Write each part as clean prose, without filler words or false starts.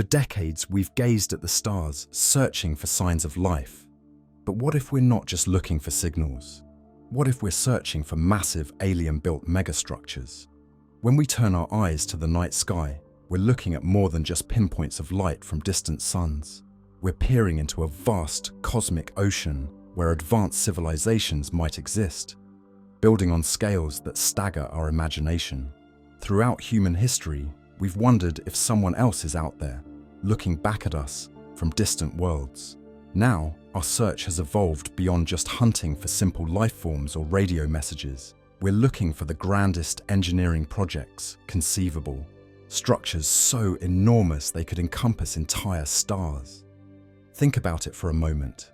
For decades, we've gazed at the stars, searching for signs of life. But what if we're not just looking for signals? What if we're searching for massive alien-built megastructures? When we turn our eyes to the night sky, we're looking at more than just pinpoints of light from distant suns. We're peering into a vast cosmic ocean where advanced civilizations might exist, building on scales that stagger our imagination. Throughout human history, we've wondered if someone else is out there, looking back at us from distant worlds. Now, our search has evolved beyond just hunting for simple life forms or radio messages. We're looking for the grandest engineering projects conceivable, structures so enormous they could encompass entire stars. Think about it for a moment.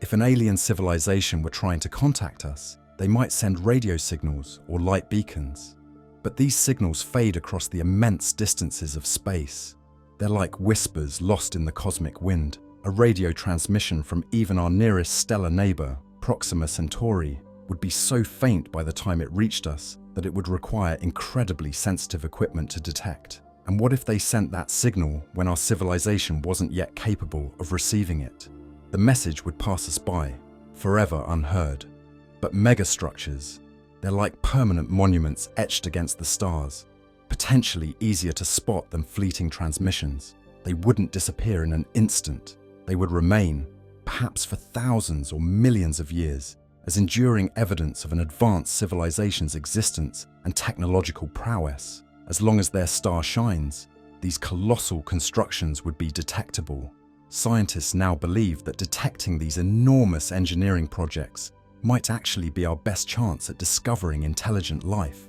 If an alien civilization were trying to contact us, they might send radio signals or light beacons. But these signals fade across the immense distances of space. They're like whispers lost in the cosmic wind. A radio transmission from even our nearest stellar neighbor, Proxima Centauri, would be so faint by the time it reached us that it would require incredibly sensitive equipment to detect. And what if they sent that signal when our civilization wasn't yet capable of receiving it? The message would pass us by, forever unheard. But megastructures, they're like permanent monuments etched against the stars, potentially easier to spot than fleeting transmissions. They wouldn't disappear in an instant. They would remain, perhaps for thousands or millions of years, as enduring evidence of an advanced civilization's existence and technological prowess. As long as their star shines, these colossal constructions would be detectable. Scientists now believe that detecting these enormous engineering projects might actually be our best chance at discovering intelligent life.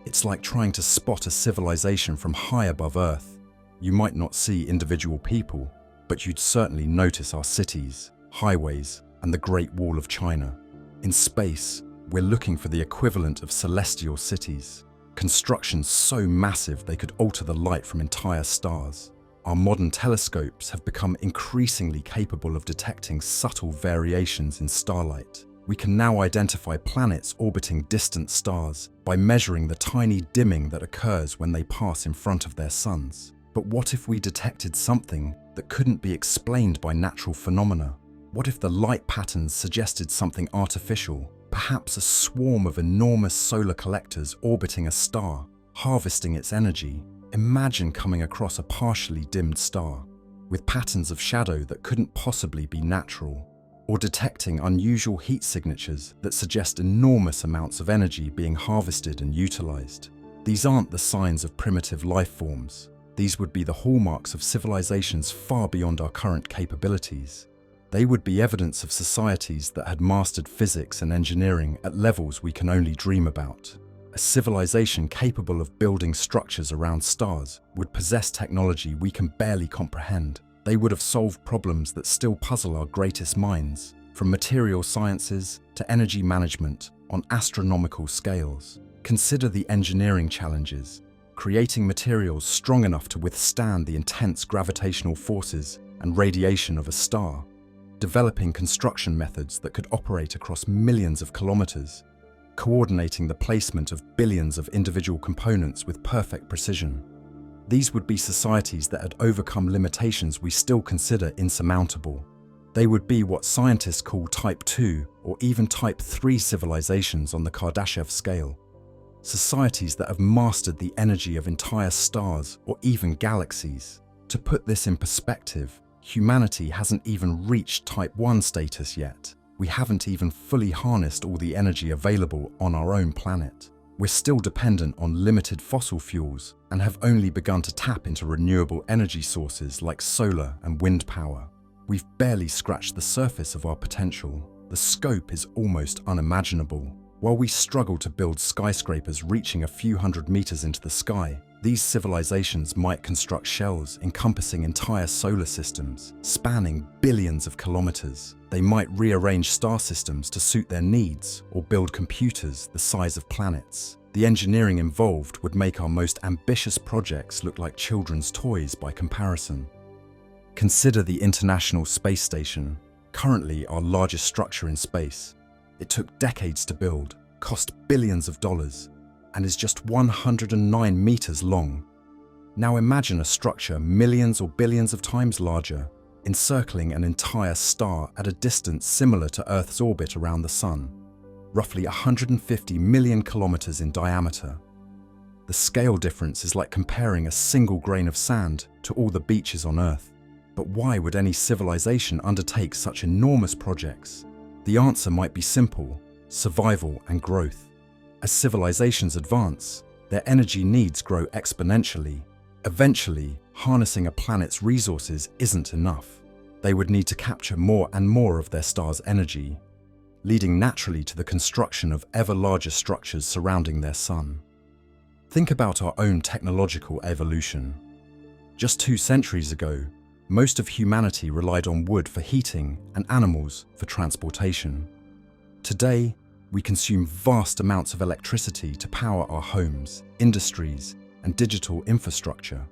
It's like trying to spot a civilization from high above Earth. You might not see individual people, but you'd certainly notice our cities, highways, and the Great Wall of China. In space, we're looking for the equivalent of celestial cities, constructions so massive they could alter the light from entire stars. Our modern telescopes have become increasingly capable of detecting subtle variations in starlight. We can now identify planets orbiting distant stars by measuring the tiny dimming that occurs when they pass in front of their suns. But what if we detected something that couldn't be explained by natural phenomena? What if the light patterns suggested something artificial, perhaps a swarm of enormous solar collectors orbiting a star, harvesting its energy? Imagine coming across a partially dimmed star, with patterns of shadow that couldn't possibly be natural, or detecting unusual heat signatures that suggest enormous amounts of energy being harvested and utilized. These aren't the signs of primitive life forms. These would be the hallmarks of civilizations far beyond our current capabilities. They would be evidence of societies that had mastered physics and engineering at levels we can only dream about. A civilization capable of building structures around stars would possess technology we can barely comprehend. They would have solved problems that still puzzle our greatest minds, from material sciences to energy management on astronomical scales. Consider the engineering challenges, creating materials strong enough to withstand the intense gravitational forces and radiation of a star, developing construction methods that could operate across millions of kilometers, coordinating the placement of billions of individual components with perfect precision. These would be societies that had overcome limitations we still consider insurmountable. They would be what scientists call Type 2 or even Type 3 civilizations on the Kardashev scale. Societies that have mastered the energy of entire stars or even galaxies. To put this in perspective, humanity hasn't even reached Type 1 status yet. We haven't even fully harnessed all the energy available on our own planet. We're still dependent on limited fossil fuels and have only begun to tap into renewable energy sources like solar and wind power. We've barely scratched the surface of our potential. The scope is almost unimaginable. While we struggle to build skyscrapers reaching a few hundred meters into the sky, these civilizations might construct shells encompassing entire solar systems, spanning billions of kilometers. They might rearrange star systems to suit their needs or build computers the size of planets. The engineering involved would make our most ambitious projects look like children's toys by comparison. Consider the International Space Station, currently our largest structure in space. It took decades to build, cost billions of dollars, and is just 109 meters long. Now imagine a structure millions or billions of times larger, encircling an entire star at a distance similar to Earth's orbit around the Sun, roughly 150 million kilometers in diameter. The scale difference is like comparing a single grain of sand to all the beaches on Earth. But why would any civilization undertake such enormous projects? The answer might be simple: survival and growth. As civilizations advance, their energy needs grow exponentially. Eventually, harnessing a planet's resources isn't enough. They would need to capture more and more of their star's energy, leading naturally to the construction of ever larger structures surrounding their sun. Think about our own technological evolution. Just 2 centuries ago, most of humanity relied on wood for heating and animals for transportation. Today, we consume vast amounts of electricity to power our homes, industries, and digital infrastructure.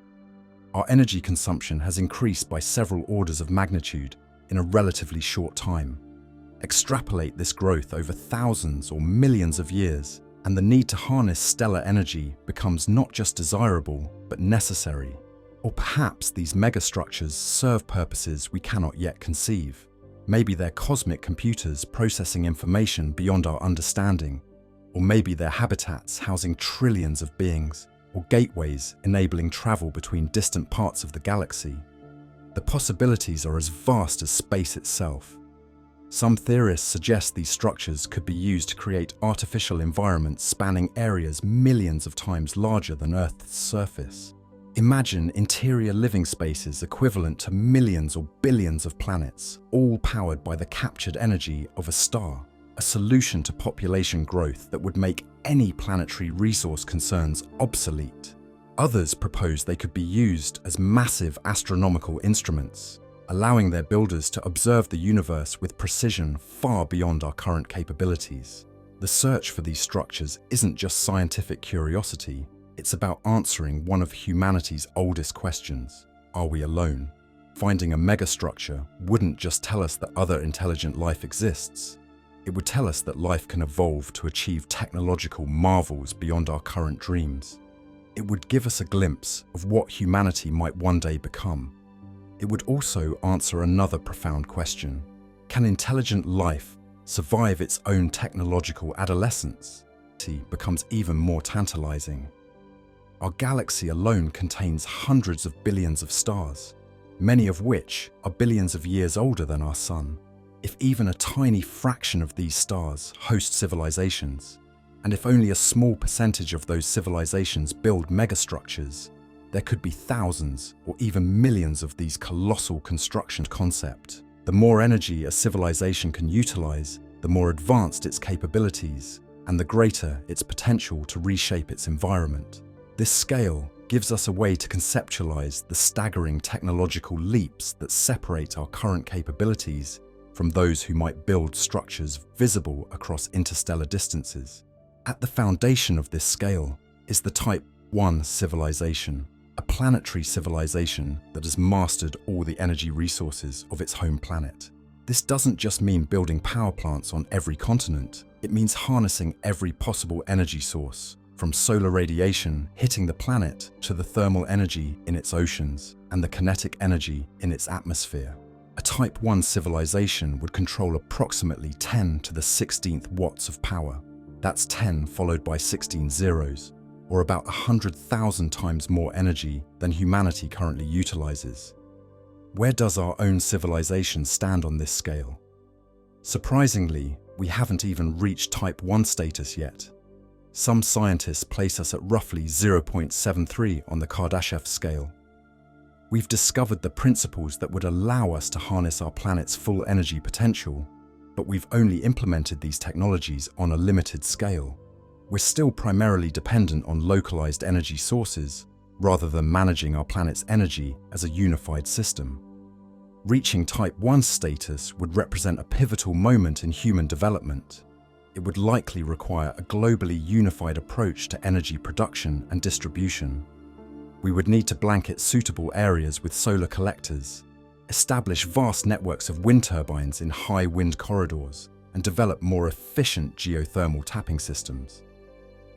Our energy consumption has increased by several orders of magnitude in a relatively short time. Extrapolate this growth over thousands or millions of years, and the need to harness stellar energy becomes not just desirable, but necessary. Or perhaps these megastructures serve purposes we cannot yet conceive. Maybe they're cosmic computers processing information beyond our understanding, or maybe they're habitats housing trillions of beings, or gateways enabling travel between distant parts of the galaxy. The possibilities are as vast as space itself. Some theorists suggest these structures could be used to create artificial environments spanning areas millions of times larger than Earth's surface. Imagine interior living spaces equivalent to millions or billions of planets, all powered by the captured energy of a star, a solution to population growth that would make any planetary resource concerns obsolete. Others propose they could be used as massive astronomical instruments, allowing their builders to observe the universe with precision far beyond our current capabilities. The search for these structures isn't just scientific curiosity. It's about answering one of humanity's oldest questions: are we alone? Finding a megastructure wouldn't just tell us that other intelligent life exists. It would tell us that life can evolve to achieve technological marvels beyond our current dreams. It would give us a glimpse of what humanity might one day become. It would also answer another profound question: can intelligent life survive its own technological adolescence? It becomes even more tantalizing. Our galaxy alone contains hundreds of billions of stars, many of which are billions of years older than our Sun. If even a tiny fraction of these stars host civilizations, and if only a small percentage of those civilizations build megastructures, there could be thousands or even millions of these colossal construction concepts. The more energy a civilization can utilize, the more advanced its capabilities, and the greater its potential to reshape its environment. This scale gives us a way to conceptualize the staggering technological leaps that separate our current capabilities from those who might build structures visible across interstellar distances. At the foundation of this scale is the Type 1 civilization, a planetary civilization that has mastered all the energy resources of its home planet. This doesn't just mean building power plants on every continent, it means harnessing every possible energy source, from solar radiation hitting the planet to the thermal energy in its oceans and the kinetic energy in its atmosphere. A Type 1 civilization would control approximately 10 to the 16th watts of power. That's 10 followed by 16 zeros, or about 100,000 times more energy than humanity currently utilizes. Where does our own civilization stand on this scale? Surprisingly, we haven't even reached Type 1 status yet. Some scientists place us at roughly 0.73 on the Kardashev scale. We've discovered the principles that would allow us to harness our planet's full energy potential, but we've only implemented these technologies on a limited scale. We're still primarily dependent on localized energy sources, rather than managing our planet's energy as a unified system. Reaching Type 1 status would represent a pivotal moment in human development. It would likely require a globally unified approach to energy production and distribution. We would need to blanket suitable areas with solar collectors, establish vast networks of wind turbines in high wind corridors, and develop more efficient geothermal tapping systems.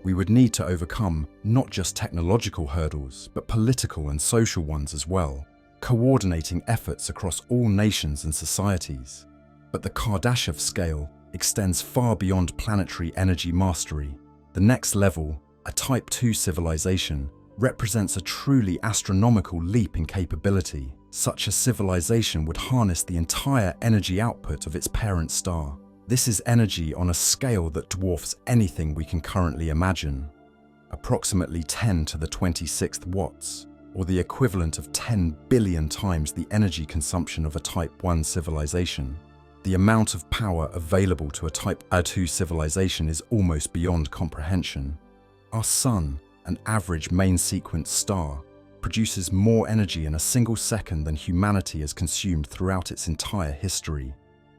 We would need to overcome not just technological hurdles, but political and social ones as well, coordinating efforts across all nations and societies. But the Kardashev scale extends far beyond planetary energy mastery. The next level, a Type 2 civilization, represents a truly astronomical leap in capability. Such a civilization would harness the entire energy output of its parent star. This is energy on a scale that dwarfs anything we can currently imagine. Approximately 10 to the 26th watts, or the equivalent of 10 billion times the energy consumption of a Type 1 civilization. The amount of power available to a Type 2 civilization is almost beyond comprehension. Our Sun, an average main sequence star, produces more energy in a single second than humanity has consumed throughout its entire history.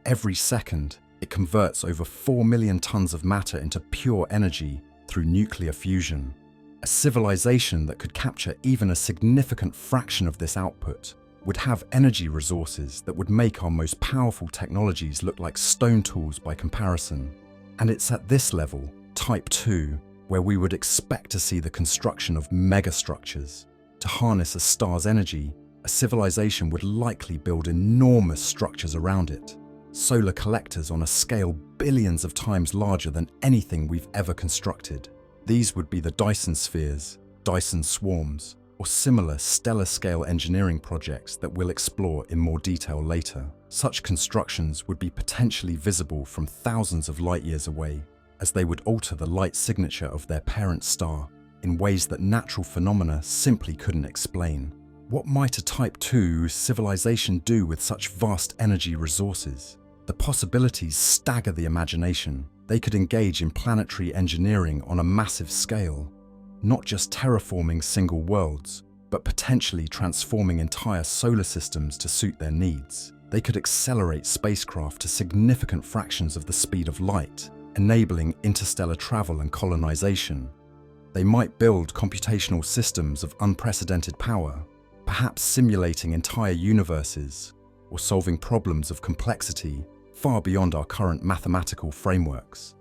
Every second, it converts over 4 million tons of matter into pure energy through nuclear fusion. A civilization that could capture even a significant fraction of this output would have energy resources that would make our most powerful technologies look like stone tools by comparison. And it's at this level, Type 2, where we would expect to see the construction of megastructures. To harness a star's energy, a civilization would likely build enormous structures around it. Solar collectors on a scale billions of times larger than anything we've ever constructed. These would be the Dyson spheres, Dyson swarms, or similar stellar-scale engineering projects that we'll explore in more detail later. Such constructions would be potentially visible from thousands of light years away, as they would alter the light signature of their parent star in ways that natural phenomena simply couldn't explain. What might a Type 2 civilization do with such vast energy resources? The possibilities stagger the imagination. They could engage in planetary engineering on a massive scale, not just terraforming single worlds, but potentially transforming entire solar systems to suit their needs. They could accelerate spacecraft to significant fractions of the speed of light, enabling interstellar travel and colonization. They might build computational systems of unprecedented power, perhaps simulating entire universes or solving problems of complexity far beyond our current mathematical frameworks.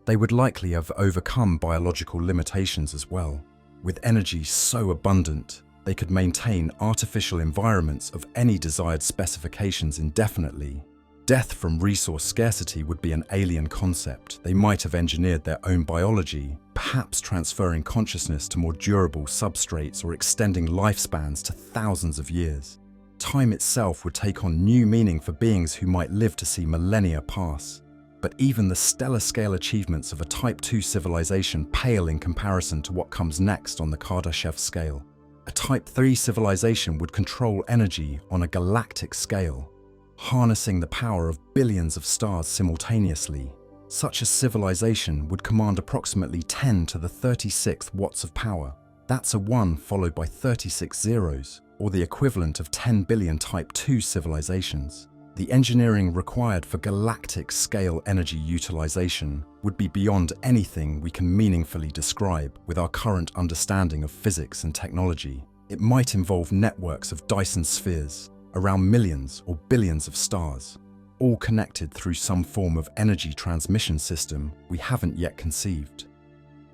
They would likely have overcome biological limitations as well. With energy so abundant, they could maintain artificial environments of any desired specifications indefinitely. Death from resource scarcity would be an alien concept. They might have engineered their own biology, perhaps transferring consciousness to more durable substrates or extending lifespans to thousands of years. Time itself would take on new meaning for beings who might live to see millennia pass. But even the stellar-scale achievements of a Type 2 civilization pale in comparison to what comes next on the Kardashev scale. A Type 3 civilization would control energy on a galactic scale, harnessing the power of billions of stars simultaneously. Such a civilization would command approximately 10 to the 36th watts of power. That's a 1 followed by 36 zeros, or the equivalent of 10 billion Type 2 civilizations. The engineering required for galactic-scale energy utilization would be beyond anything we can meaningfully describe with our current understanding of physics and technology. It might involve networks of Dyson spheres, around millions or billions of stars, all connected through some form of energy transmission system we haven't yet conceived.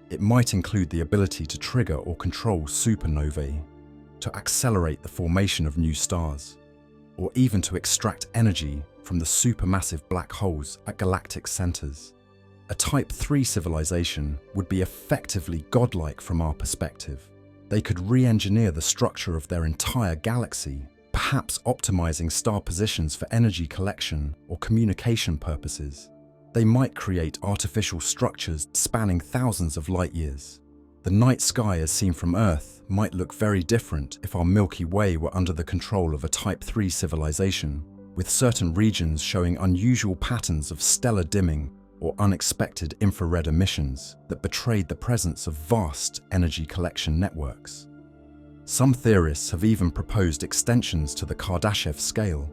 It might include the ability to trigger or control supernovae, to accelerate the formation of new stars, or even to extract energy from the supermassive black holes at galactic centers. A Type 3 civilization would be effectively godlike from our perspective. They could re-engineer the structure of their entire galaxy, perhaps optimizing star positions for energy collection or communication purposes. They might create artificial structures spanning thousands of light years. The night sky as seen from Earth might look very different if our Milky Way were under the control of a Type 3 civilization, with certain regions showing unusual patterns of stellar dimming or unexpected infrared emissions that betrayed the presence of vast energy collection networks. Some theorists have even proposed extensions to the Kardashev scale,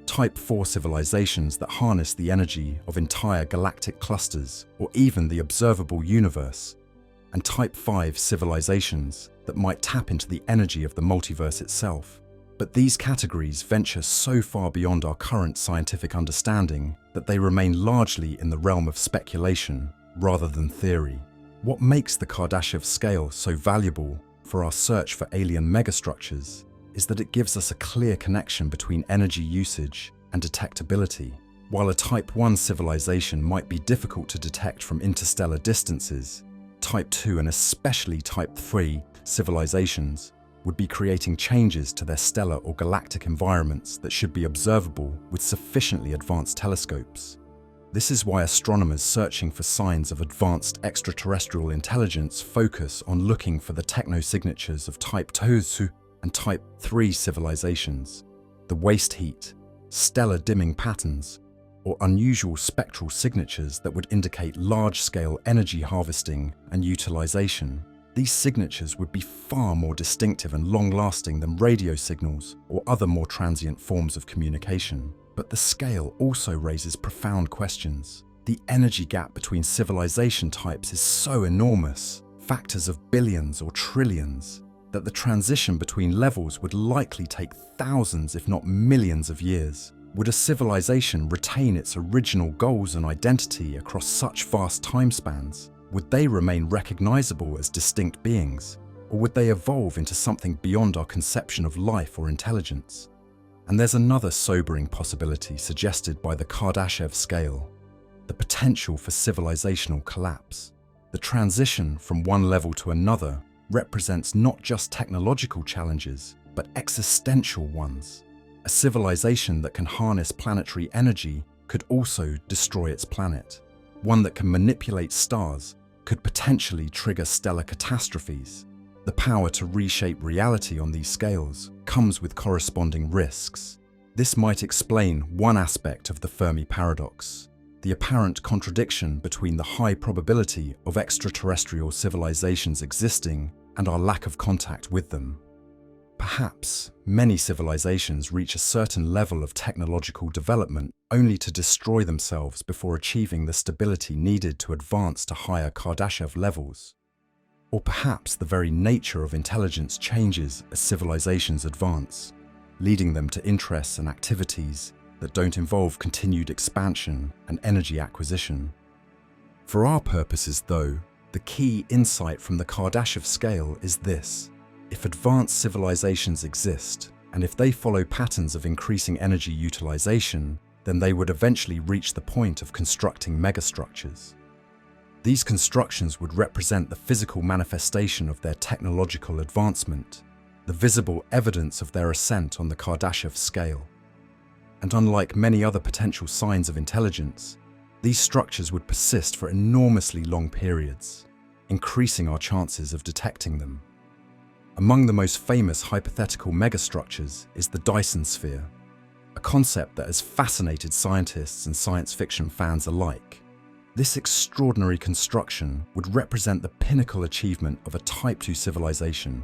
Type 4 civilizations that harness the energy of entire galactic clusters or even the observable universe, and Type 5 civilizations that might tap into the energy of the multiverse itself. But these categories venture so far beyond our current scientific understanding that they remain largely in the realm of speculation rather than theory. What makes the Kardashev scale so valuable for our search for alien megastructures is that it gives us a clear connection between energy usage and detectability. While a Type 1 civilization might be difficult to detect from interstellar distances, Type 2 and especially Type 3 civilizations would be creating changes to their stellar or galactic environments that should be observable with sufficiently advanced telescopes. This is why astronomers searching for signs of advanced extraterrestrial intelligence focus on looking for the technosignatures of Type 2 and Type 3 civilizations, the waste heat, stellar dimming patterns, or unusual spectral signatures that would indicate large-scale energy harvesting and utilization. These signatures would be far more distinctive and long-lasting than radio signals or other more transient forms of communication. But the scale also raises profound questions. The energy gap between civilization types is so enormous, factors of billions or trillions, that the transition between levels would likely take thousands, if not millions of years. Would a civilization retain its original goals and identity across such vast time spans? Would they remain recognizable as distinct beings? Or would they evolve into something beyond our conception of life or intelligence? And there's another sobering possibility suggested by the Kardashev scale: the potential for civilizational collapse. The transition from one level to another represents not just technological challenges, but existential ones. A civilization that can harness planetary energy could also destroy its planet. One that can manipulate stars could potentially trigger stellar catastrophes. The power to reshape reality on these scales comes with corresponding risks. This might explain one aspect of the Fermi Paradox: the apparent contradiction between the high probability of extraterrestrial civilizations existing and our lack of contact with them. Perhaps many civilizations reach a certain level of technological development only to destroy themselves before achieving the stability needed to advance to higher Kardashev levels. Or perhaps the very nature of intelligence changes as civilizations advance, leading them to interests and activities that don't involve continued expansion and energy acquisition. For our purposes, though, the key insight from the Kardashev scale is this: if advanced civilizations exist, and if they follow patterns of increasing energy utilization, then they would eventually reach the point of constructing megastructures. These constructions would represent the physical manifestation of their technological advancement, the visible evidence of their ascent on the Kardashev scale. And unlike many other potential signs of intelligence, these structures would persist for enormously long periods, increasing our chances of detecting them. Among the most famous hypothetical megastructures is the Dyson sphere, a concept that has fascinated scientists and science fiction fans alike. This extraordinary construction would represent the pinnacle achievement of a Type 2 civilization,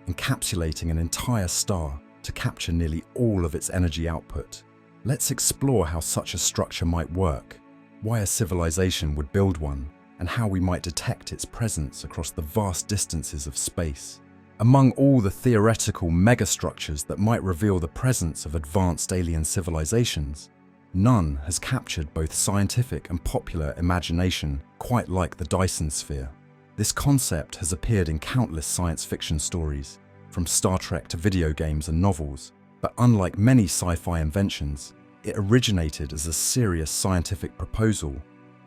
encapsulating an entire star to capture nearly all of its energy output. Let's explore how such a structure might work, why a civilization would build one, and how we might detect its presence across the vast distances of space. Among all the theoretical megastructures that might reveal the presence of advanced alien civilizations, none has captured both scientific and popular imagination quite like the Dyson sphere. This concept has appeared in countless science fiction stories, from Star Trek to video games and novels, but unlike many sci-fi inventions, it originated as a serious scientific proposal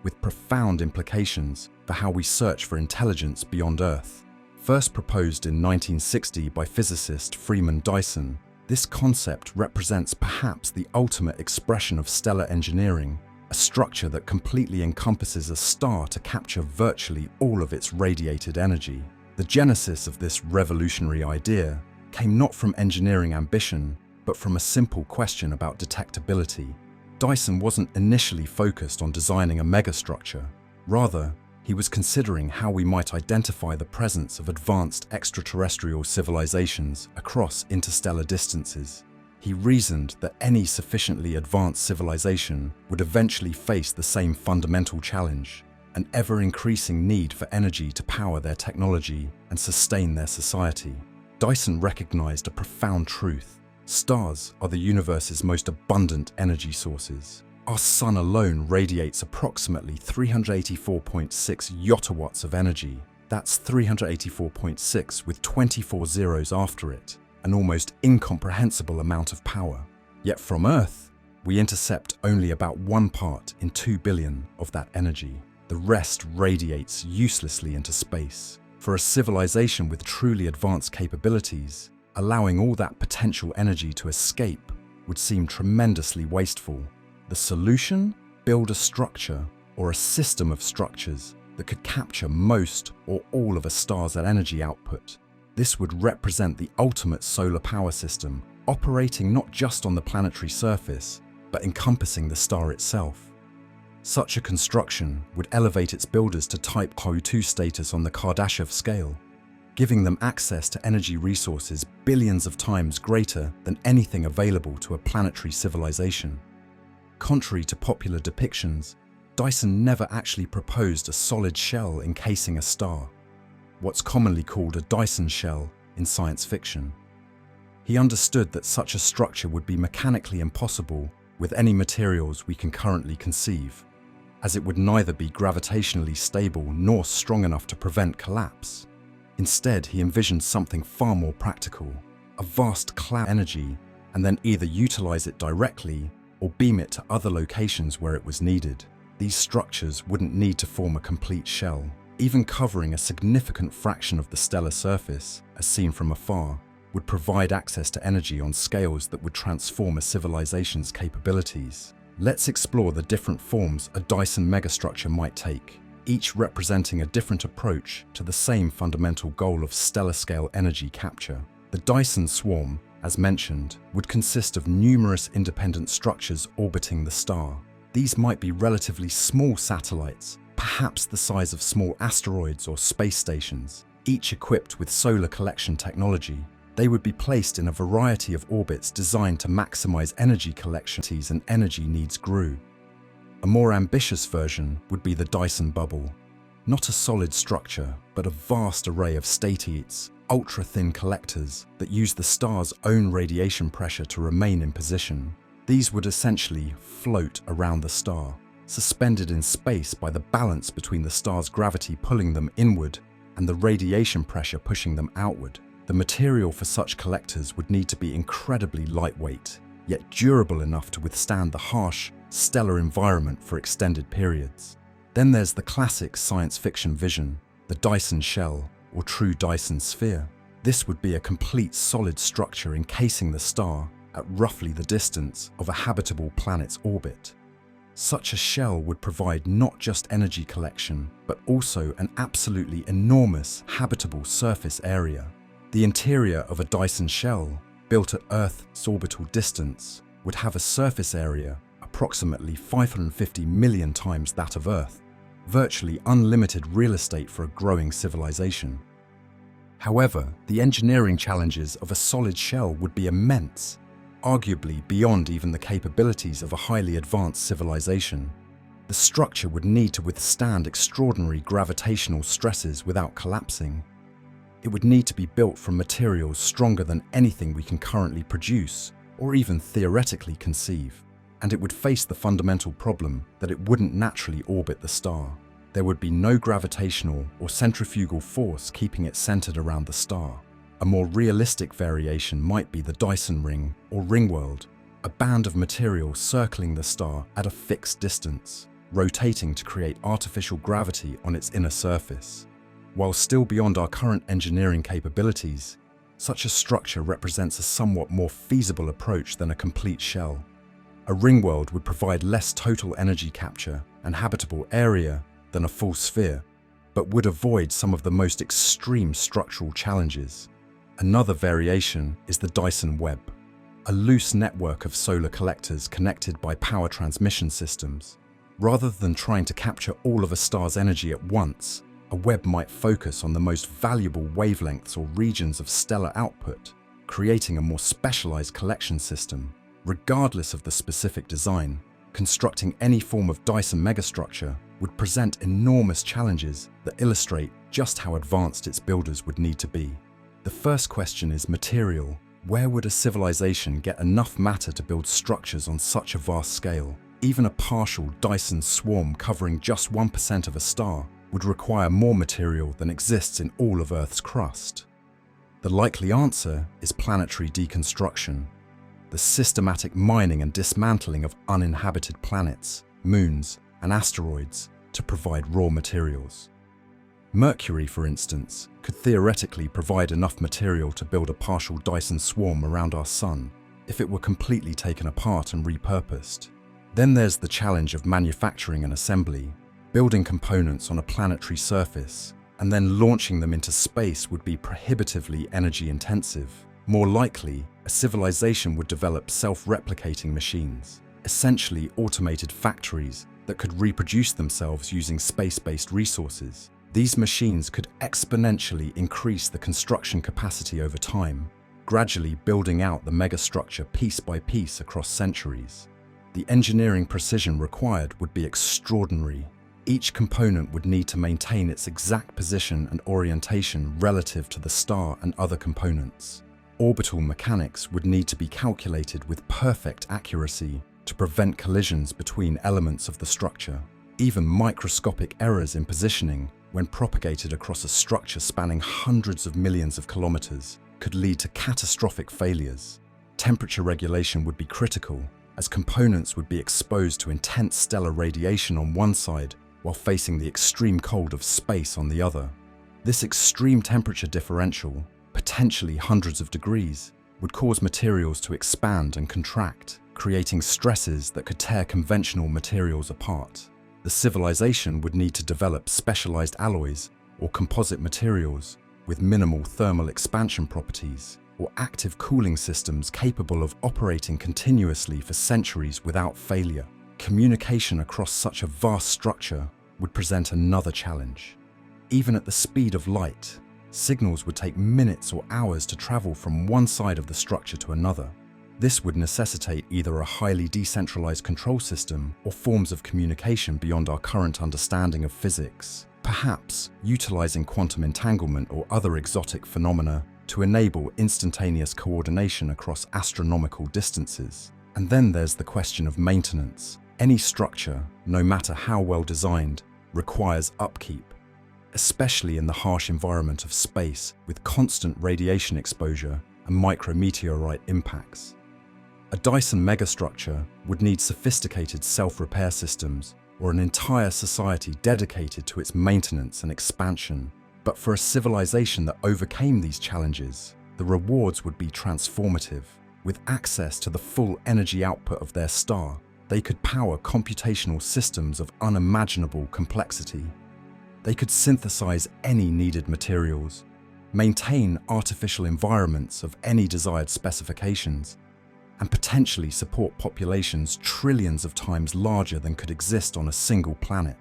with profound implications for how we search for intelligence beyond Earth. First proposed in 1960 by physicist Freeman Dyson, this concept represents perhaps the ultimate expression of stellar engineering, a structure that completely encompasses a star to capture virtually all of its radiated energy. The genesis of this revolutionary idea came not from engineering ambition, but from a simple question about detectability. Dyson wasn't initially focused on designing a megastructure. Rather, he was considering how we might identify the presence of advanced extraterrestrial civilizations across interstellar distances. He reasoned that any sufficiently advanced civilization would eventually face the same fundamental challenge: an ever-increasing need for energy to power their technology and sustain their society. Dyson recognized a profound truth: stars are the universe's most abundant energy sources. Our Sun alone radiates approximately 384.6 yottawatts of energy. That's 384.6 with 24 zeros after it, an almost incomprehensible amount of power. Yet from Earth, we intercept only about 1 part in 2 billion of that energy. The rest radiates uselessly into space. For a civilization with truly advanced capabilities, allowing all that potential energy to escape would seem tremendously wasteful. The solution? Build a structure or a system of structures that could capture most or all of a star's energy output. This would represent the ultimate solar power system, operating not just on the planetary surface, but encompassing the star itself. Such a construction would elevate its builders to Type Q2 status on the Kardashev scale, giving them access to energy resources billions of times greater than anything available to a planetary civilization. Contrary to popular depictions, Dyson never actually proposed a solid shell encasing a star, what's commonly called a Dyson shell in science fiction. He understood that such a structure would be mechanically impossible with any materials we can currently conceive, as it would neither be gravitationally stable nor strong enough to prevent collapse. Instead, he envisioned something far more practical, a vast cloud energy, and then either utilize it directly or beam it to other locations where it was needed. These structures wouldn't need to form a complete shell, even covering a significant fraction of the stellar surface, as seen from afar, would provide access to energy on scales that would transform a civilization's capabilities. Let's explore the different forms a Dyson megastructure might take, each representing a different approach to the same fundamental goal of stellar-scale energy capture. The Dyson swarm, as mentioned, would consist of numerous independent structures orbiting the star. These might be relatively small satellites, perhaps the size of small asteroids or space stations, each equipped with solar collection technology. They would be placed in a variety of orbits designed to maximize energy collection and energy needs grew. A more ambitious version would be the Dyson bubble. Not a solid structure, but a vast array of statites, ultra-thin collectors that use the star's own radiation pressure to remain in position. These would essentially float around the star, suspended in space by the balance between the star's gravity pulling them inward and the radiation pressure pushing them outward. The material for such collectors would need to be incredibly lightweight, yet durable enough to withstand the harsh, stellar environment for extended periods. Then there's the classic science fiction vision, the Dyson shell, or true Dyson sphere. This would be a complete solid structure encasing the star at roughly the distance of a habitable planet's orbit. Such a shell would provide not just energy collection, but also an absolutely enormous habitable surface area. The interior of a Dyson shell, built at Earth's orbital distance, would have a surface area approximately 550 million times that of Earth, virtually unlimited real estate for a growing civilization. However, the engineering challenges of a solid shell would be immense, arguably beyond even the capabilities of a highly advanced civilization. The structure would need to withstand extraordinary gravitational stresses without collapsing. It would need to be built from materials stronger than anything we can currently produce, or even theoretically conceive. And it would face the fundamental problem that it wouldn't naturally orbit the star. There would be no gravitational or centrifugal force keeping it centered around the star. A more realistic variation might be the Dyson ring or ring world, a band of material circling the star at a fixed distance, rotating to create artificial gravity on its inner surface. While still beyond our current engineering capabilities, such a structure represents a somewhat more feasible approach than a complete shell. A ring world would provide less total energy capture and habitable area than a full sphere, but would avoid some of the most extreme structural challenges. Another variation is the Dyson web, a loose network of solar collectors connected by power transmission systems. Rather than trying to capture all of a star's energy at once, a web might focus on the most valuable wavelengths or regions of stellar output, creating a more specialized collection system. Regardless of the specific design, constructing any form of Dyson megastructure would present enormous challenges that illustrate just how advanced its builders would need to be. The first question is material. Where would a civilization get enough matter to build structures on such a vast scale? Even a partial Dyson swarm covering just 1% of a star would require more material than exists in all of Earth's crust. The likely answer is planetary deconstruction, the systematic mining and dismantling of uninhabited planets, moons, and asteroids to provide raw materials. Mercury, for instance, could theoretically provide enough material to build a partial Dyson swarm around our Sun if it were completely taken apart and repurposed. Then there's the challenge of manufacturing and assembly. Building components on a planetary surface and then launching them into space would be prohibitively energy-intensive. More likely, a civilization would develop self-replicating machines, essentially automated factories that could reproduce themselves using space-based resources. These machines could exponentially increase the construction capacity over time, gradually building out the megastructure piece by piece across centuries. The engineering precision required would be extraordinary. Each component would need to maintain its exact position and orientation relative to the star and other components. Orbital mechanics would need to be calculated with perfect accuracy to prevent collisions between elements of the structure. Even microscopic errors in positioning, when propagated across a structure spanning hundreds of millions of kilometers, could lead to catastrophic failures. Temperature regulation would be critical, as components would be exposed to intense stellar radiation on one side while facing the extreme cold of space on the other. This extreme temperature differential, potentially hundreds of degrees, would cause materials to expand and contract, creating stresses that could tear conventional materials apart. The civilization would need to develop specialized alloys or composite materials with minimal thermal expansion properties, or active cooling systems capable of operating continuously for centuries without failure. Communication across such a vast structure would present another challenge. Even at the speed of light, signals would take minutes or hours to travel from one side of the structure to another. This would necessitate either a highly decentralized control system or forms of communication beyond our current understanding of physics, perhaps utilizing quantum entanglement or other exotic phenomena to enable instantaneous coordination across astronomical distances. And then there's the question of maintenance. Any structure, no matter how well designed, requires upkeep, especially in the harsh environment of space with constant radiation exposure and micrometeorite impacts. A Dyson megastructure would need sophisticated self-repair systems or an entire society dedicated to its maintenance and expansion. But for a civilization that overcame these challenges, the rewards would be transformative. With access to the full energy output of their star, they could power computational systems of unimaginable complexity. They could synthesize any needed materials, maintain artificial environments of any desired specifications, and potentially support populations trillions of times larger than could exist on a single planet.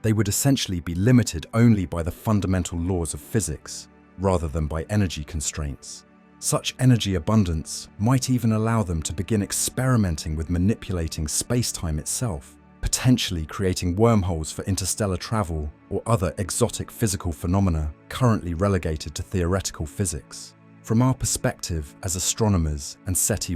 They would essentially be limited only by the fundamental laws of physics, rather than by energy constraints. Such energy abundance might even allow them to begin experimenting with manipulating space-time itself, potentially creating wormholes for interstellar travel or other exotic physical phenomena currently relegated to theoretical physics. From our perspective as astronomers and SETI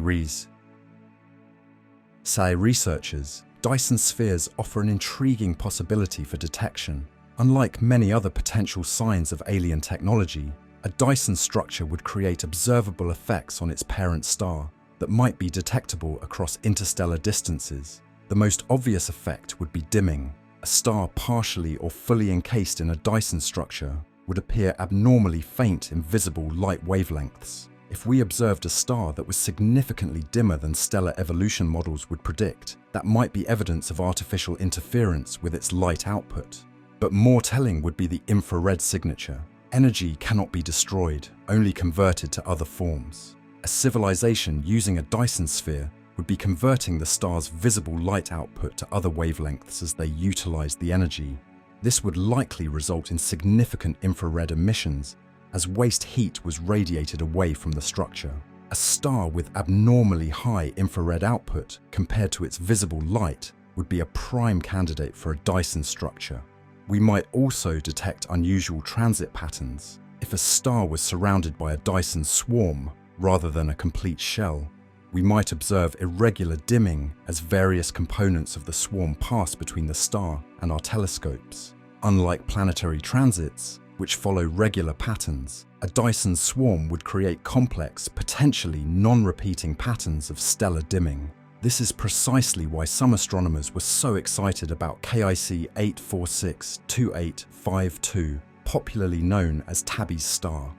researchers, Dyson spheres offer an intriguing possibility for detection. Unlike many other potential signs of alien technology, a Dyson structure would create observable effects on its parent star that might be detectable across interstellar distances. The most obvious effect would be dimming. A star partially or fully encased in a Dyson structure would appear abnormally faint in visible light wavelengths. If we observed a star that was significantly dimmer than stellar evolution models would predict, that might be evidence of artificial interference with its light output. But more telling would be the infrared signature. Energy cannot be destroyed, only converted to other forms. A civilization using a Dyson sphere would be converting the star's visible light output to other wavelengths as they utilized the energy. This would likely result in significant infrared emissions, as waste heat was radiated away from the structure. A star with abnormally high infrared output compared to its visible light would be a prime candidate for a Dyson structure. We might also detect unusual transit patterns. If a star was surrounded by a Dyson swarm rather than a complete shell, We might observe irregular dimming as various components of the swarm pass between the star and our telescopes. Unlike planetary transits, which follow regular patterns, a Dyson swarm would create complex, potentially non-repeating patterns of stellar dimming. This is precisely why some astronomers were so excited about KIC 8462852, popularly known as Tabby's star,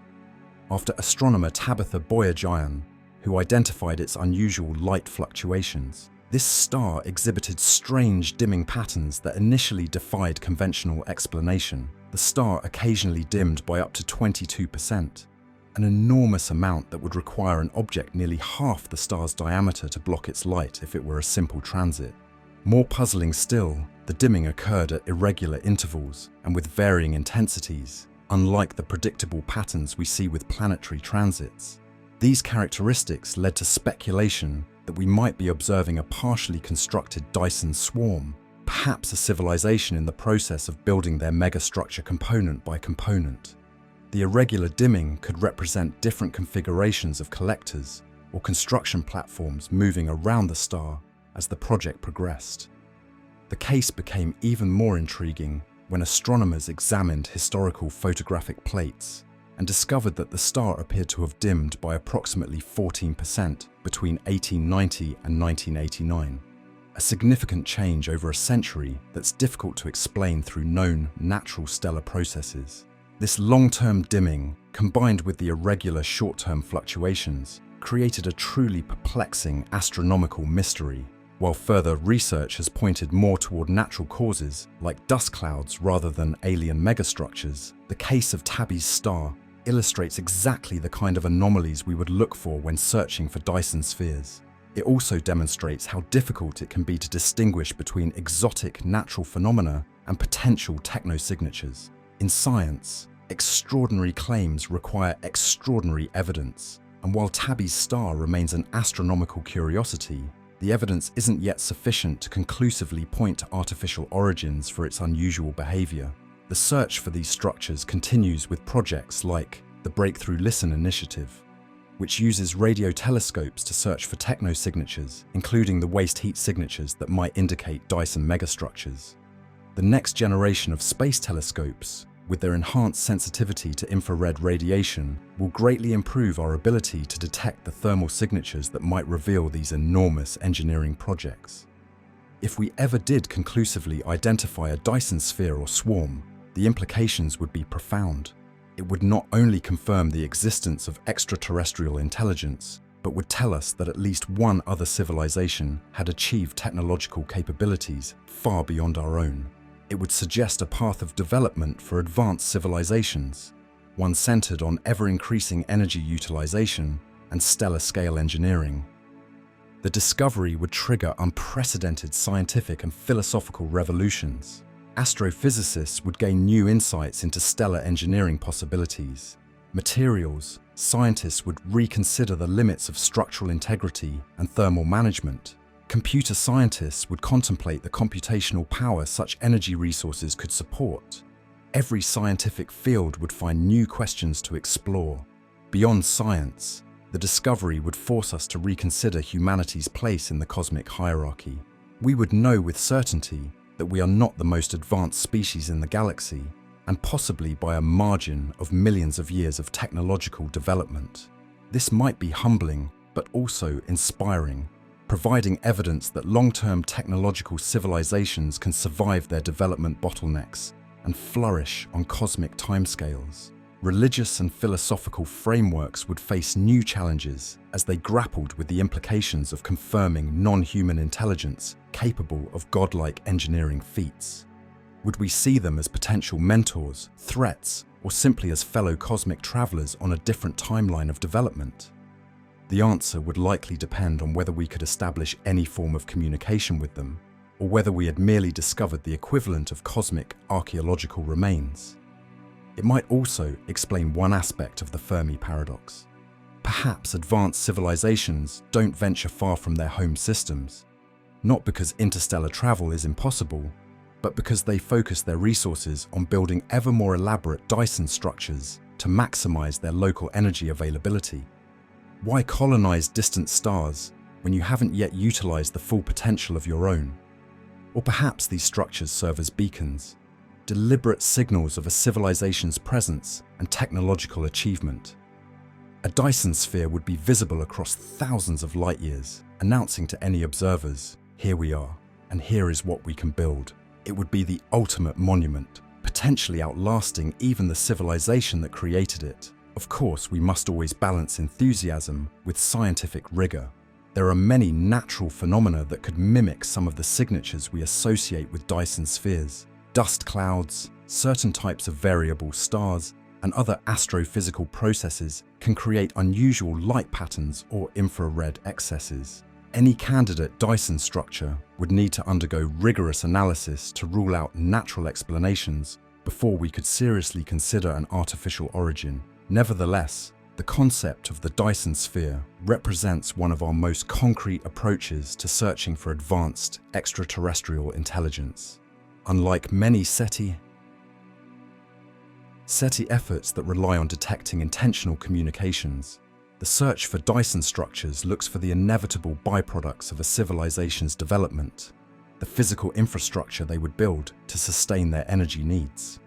after astronomer Tabitha Boyer-Gyan, who identified its unusual light fluctuations. This star exhibited strange dimming patterns that initially defied conventional explanation. The star occasionally dimmed by up to 22%, an enormous amount that would require an object nearly half the star's diameter to block its light if it were a simple transit. More puzzling still, the dimming occurred at irregular intervals and with varying intensities, unlike the predictable patterns we see with planetary transits. These characteristics led to speculation that we might be observing a partially constructed Dyson swarm, perhaps a civilization in the process of building their megastructure component by component. The irregular dimming could represent different configurations of collectors or construction platforms moving around the star as the project progressed. The case became even more intriguing when astronomers examined historical photographic plates and discovered that the star appeared to have dimmed by approximately 14% between 1890 and 1989. A significant change over a century that's difficult to explain through known natural stellar processes. This long-term dimming, combined with the irregular short-term fluctuations, created a truly perplexing astronomical mystery. While further research has pointed more toward natural causes, like dust clouds rather than alien megastructures, the case of Tabby's star illustrates exactly the kind of anomalies we would look for when searching for Dyson spheres. It also demonstrates how difficult it can be to distinguish between exotic natural phenomena and potential technosignatures. In science, extraordinary claims require extraordinary evidence, and while Tabby's star remains an astronomical curiosity, the evidence isn't yet sufficient to conclusively point to artificial origins for its unusual behavior. The search for these structures continues with projects like the Breakthrough Listen initiative, which uses radio telescopes to search for technosignatures, including the waste heat signatures that might indicate Dyson megastructures. The next generation of space telescopes, with their enhanced sensitivity to infrared radiation, will greatly improve our ability to detect the thermal signatures that might reveal these enormous engineering projects. If we ever did conclusively identify a Dyson sphere or swarm, the implications would be profound. It would not only confirm the existence of extraterrestrial intelligence, but would tell us that at least one other civilization had achieved technological capabilities far beyond our own. It would suggest a path of development for advanced civilizations, one centered on ever-increasing energy utilization and stellar-scale engineering. The discovery would trigger unprecedented scientific and philosophical revolutions. Astrophysicists would gain new insights into stellar engineering possibilities. Materials scientists would reconsider the limits of structural integrity and thermal management. Computer scientists would contemplate the computational power such energy resources could support. Every scientific field would find new questions to explore. Beyond science, the discovery would force us to reconsider humanity's place in the cosmic hierarchy. We would know with certainty that we are not the most advanced species in the galaxy, and possibly by a margin of millions of years of technological development. This might be humbling, but also inspiring, providing evidence that long-term technological civilizations can survive their development bottlenecks and flourish on cosmic timescales. Religious and philosophical frameworks would face new challenges as they grappled with the implications of confirming non-human intelligence capable of godlike engineering feats. Would we see them as potential mentors, threats, or simply as fellow cosmic travelers on a different timeline of development? The answer would likely depend on whether we could establish any form of communication with them, or whether we had merely discovered the equivalent of cosmic archaeological remains. It might also explain one aspect of the Fermi Paradox. Perhaps advanced civilizations don't venture far from their home systems, not because interstellar travel is impossible, but because they focus their resources on building ever more elaborate Dyson structures to maximize their local energy availability. Why colonize distant stars when you haven't yet utilized the full potential of your own. Or perhaps these structures serve as beacons, deliberate signals of a civilization's presence and technological achievement. A Dyson sphere would be visible across thousands of light years, announcing to any observers, "Here we are, and here is what we can build." It would be the ultimate monument, potentially outlasting even the civilization that created it. Of course, we must always balance enthusiasm with scientific rigor. There are many natural phenomena that could mimic some of the signatures we associate with Dyson spheres. Dust clouds, certain types of variable stars, and other astrophysical processes can create unusual light patterns or infrared excesses. Any candidate Dyson structure would need to undergo rigorous analysis to rule out natural explanations before we could seriously consider an artificial origin. Nevertheless, the concept of the Dyson sphere represents one of our most concrete approaches to searching for advanced extraterrestrial intelligence. Unlike many SETI efforts that rely on detecting intentional communications, the search for Dyson structures looks for the inevitable byproducts of a civilization's development, the physical infrastructure they would build to sustain their energy needs.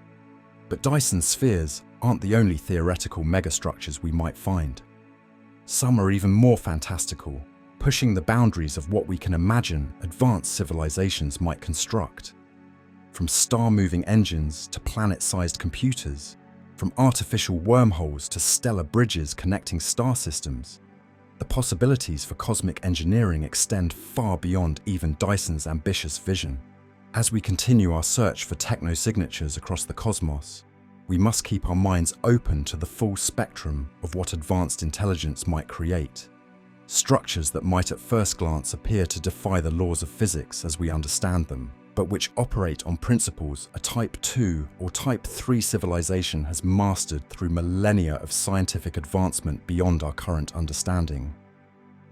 But Dyson spheres aren't the only theoretical megastructures we might find. Some are even more fantastical, pushing the boundaries of what we can imagine advanced civilizations might construct. From star-moving engines to planet-sized computers, from artificial wormholes to stellar bridges connecting star systems, the possibilities for cosmic engineering extend far beyond even Dyson's ambitious vision. As we continue our search for techno-signatures across the cosmos, we must keep our minds open to the full spectrum of what advanced intelligence might create. Structures that might at first glance appear to defy the laws of physics as we understand them, but which operate on principles a Type 2 or Type 3 civilization has mastered through millennia of scientific advancement beyond our current understanding.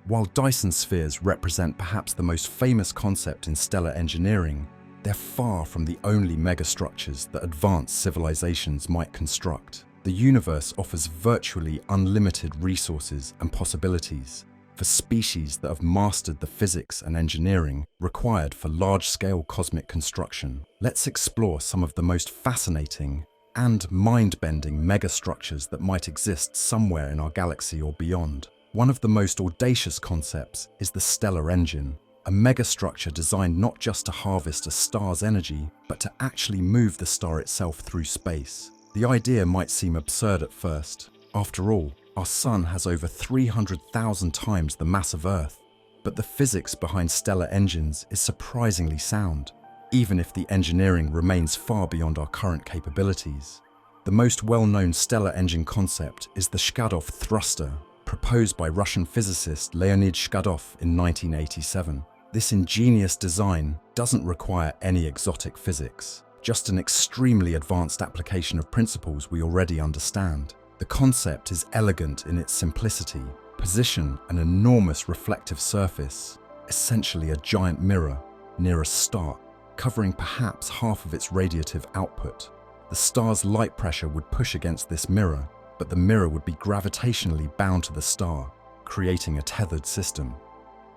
While Dyson spheres represent perhaps the most famous concept in stellar engineering, they're far from the only megastructures that advanced civilizations might construct. The universe offers virtually unlimited resources and possibilities for species that have mastered the physics and engineering required for large-scale cosmic construction. Let's explore some of the most fascinating and mind-bending megastructures that might exist somewhere in our galaxy or beyond. One of the most audacious concepts is the stellar engine, a megastructure designed not just to harvest a star's energy, but to actually move the star itself through space. The idea might seem absurd at first. After all, our Sun has over 300,000 times the mass of Earth, but the physics behind stellar engines is surprisingly sound, even if the engineering remains far beyond our current capabilities. The most well-known stellar engine concept is the Shkadov thruster, proposed by Russian physicist Leonid Shkadov in 1987. This ingenious design doesn't require any exotic physics, just an extremely advanced application of principles we already understand. The concept is elegant in its simplicity. Position an enormous reflective surface, essentially a giant mirror, near a star, covering perhaps half of its radiative output. The star's light pressure would push against this mirror, but the mirror would be gravitationally bound to the star, creating a tethered system.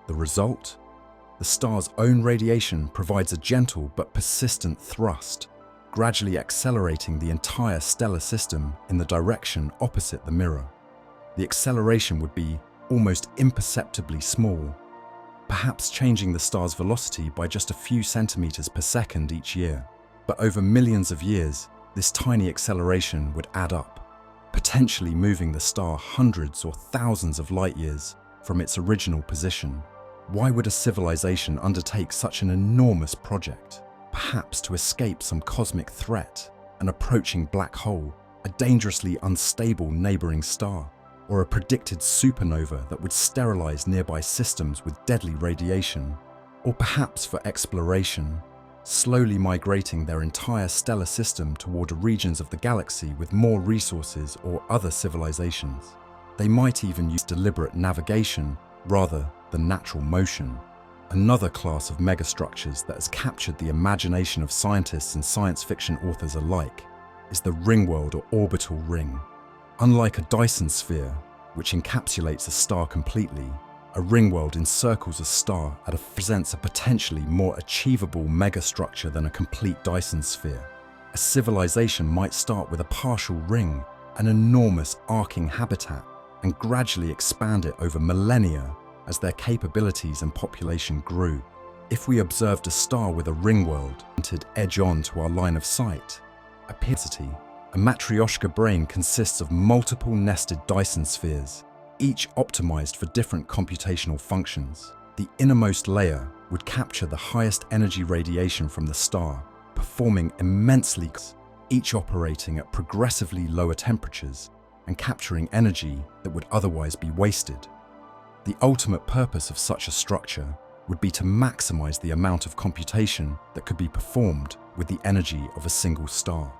The result? The star's own radiation provides a gentle but persistent thrust, gradually accelerating the entire stellar system in the direction opposite the mirror. The acceleration would be almost imperceptibly small, perhaps changing the star's velocity by just a few centimeters per second each year. But over millions of years, this tiny acceleration would add up, potentially moving the star hundreds or thousands of light years from its original position. Why would a civilization undertake such an enormous project? Perhaps to escape some cosmic threat, an approaching black hole, a dangerously unstable neighboring star, or a predicted supernova that would sterilize nearby systems with deadly radiation, or perhaps for exploration, slowly migrating their entire stellar system toward regions of the galaxy with more resources or other civilizations. They might even use deliberate navigation rather than natural motion. Another class of megastructures that has captured the imagination of scientists and science fiction authors alike is the ringworld or orbital ring. Unlike a Dyson sphere, which encapsulates a star completely, a ring world encircles a star presents a potentially more achievable megastructure than a complete Dyson sphere. A civilization might start with a partial ring, an enormous arcing habitat, and gradually expand it over millennia as their capabilities and population grew. If we observed a star with a ring world pointed edge-on to our line of sight, a Matryoshka brain consists of multiple nested Dyson spheres, each optimized for different computational functions. The innermost layer would capture the highest energy radiation from the star, performing immensely, each operating at progressively lower temperatures and capturing energy that would otherwise be wasted. The ultimate purpose of such a structure would be to maximize the amount of computation that could be performed with the energy of a single star.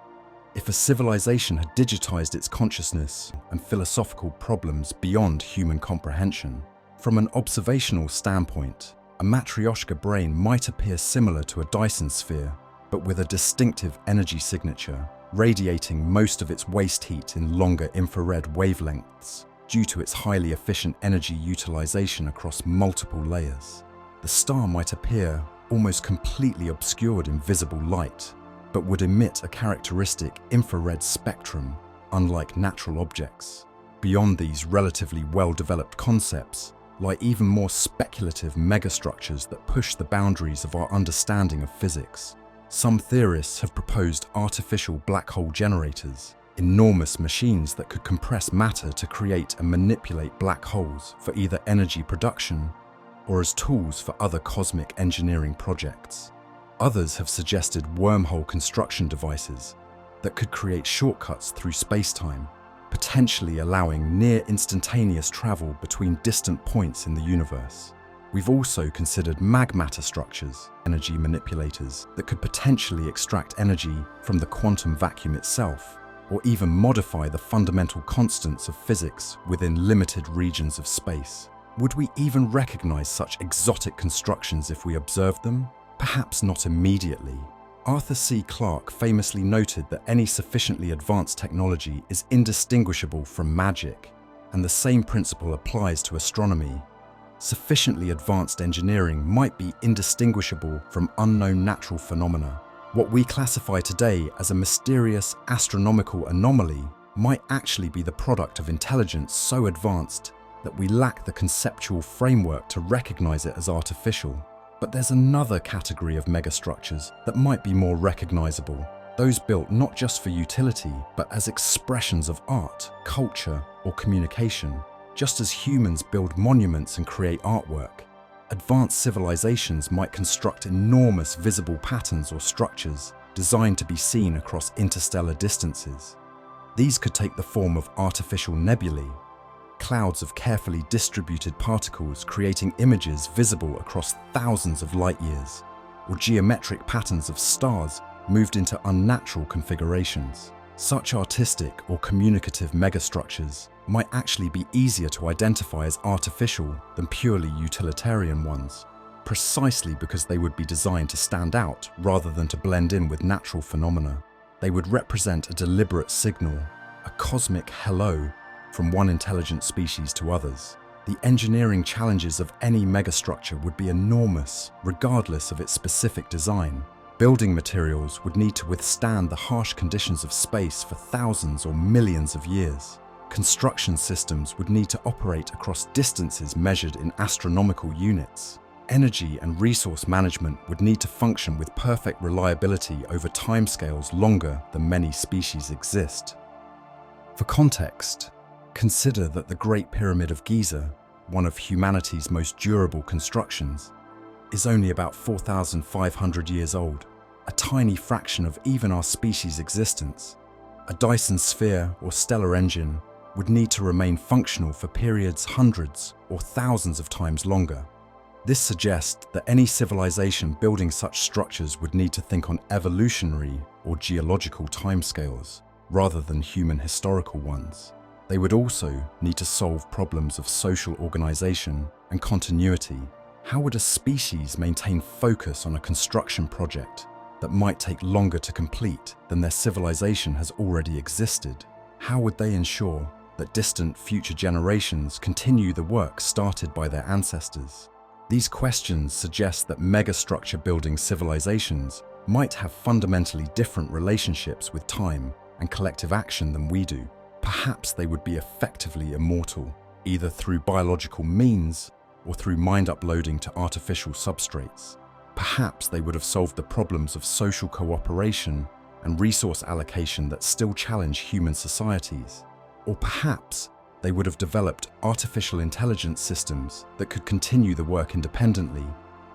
If a civilization had digitized its consciousness and philosophical problems beyond human comprehension, from an observational standpoint, a Matryoshka brain might appear similar to a Dyson sphere, but with a distinctive energy signature, radiating most of its waste heat in longer infrared wavelengths due to its highly efficient energy utilization across multiple layers. The star might appear almost completely obscured in visible light, but would emit a characteristic infrared spectrum, unlike natural objects. Beyond these relatively well-developed concepts lie even more speculative megastructures that push the boundaries of our understanding of physics. Some theorists have proposed artificial black hole generators, enormous machines that could compress matter to create and manipulate black holes for either energy production or as tools for other cosmic engineering projects. Others have suggested wormhole construction devices that could create shortcuts through space-time, potentially allowing near-instantaneous travel between distant points in the universe. We've also considered magmatter structures, energy manipulators that could potentially extract energy from the quantum vacuum itself, or even modify the fundamental constants of physics within limited regions of space. Would we even recognize such exotic constructions if we observed them? Perhaps not immediately. Arthur C. Clarke famously noted that any sufficiently advanced technology is indistinguishable from magic, and the same principle applies to astronomy. Sufficiently advanced engineering might be indistinguishable from unknown natural phenomena. What we classify today as a mysterious astronomical anomaly might actually be the product of intelligence so advanced that we lack the conceptual framework to recognize it as artificial. But there's another category of megastructures that might be more recognizable, those built not just for utility, but as expressions of art, culture, or communication. Just as humans build monuments and create artwork, advanced civilizations might construct enormous visible patterns or structures designed to be seen across interstellar distances. These could take the form of artificial nebulae, clouds of carefully distributed particles creating images visible across thousands of light years, or geometric patterns of stars moved into unnatural configurations. Such artistic or communicative megastructures might actually be easier to identify as artificial than purely utilitarian ones, precisely because they would be designed to stand out rather than to blend in with natural phenomena. They would represent a deliberate signal, a cosmic hello from one intelligent species to others. The engineering challenges of any megastructure would be enormous, regardless of its specific design. Building materials would need to withstand the harsh conditions of space for thousands or millions of years. Construction systems would need to operate across distances measured in astronomical units. Energy and resource management would need to function with perfect reliability over timescales longer than many species exist. For context, consider that the Great Pyramid of Giza, one of humanity's most durable constructions, is only about 4,500 years old, a tiny fraction of even our species' existence. A Dyson sphere or stellar engine would need to remain functional for periods hundreds or thousands of times longer. This suggests that any civilization building such structures would need to think on evolutionary or geological timescales, rather than human historical ones. They would also need to solve problems of social organization and continuity. How would a species maintain focus on a construction project that might take longer to complete than their civilization has already existed? How would they ensure that distant future generations continue the work started by their ancestors. These questions suggest that megastructure-building civilizations might have fundamentally different relationships with time and collective action than we do. Perhaps they would be effectively immortal, either through biological means or through mind uploading to artificial substrates. Perhaps they would have solved the problems of social cooperation and resource allocation that still challenge human societies. Or perhaps they would have developed artificial intelligence systems that could continue the work independently,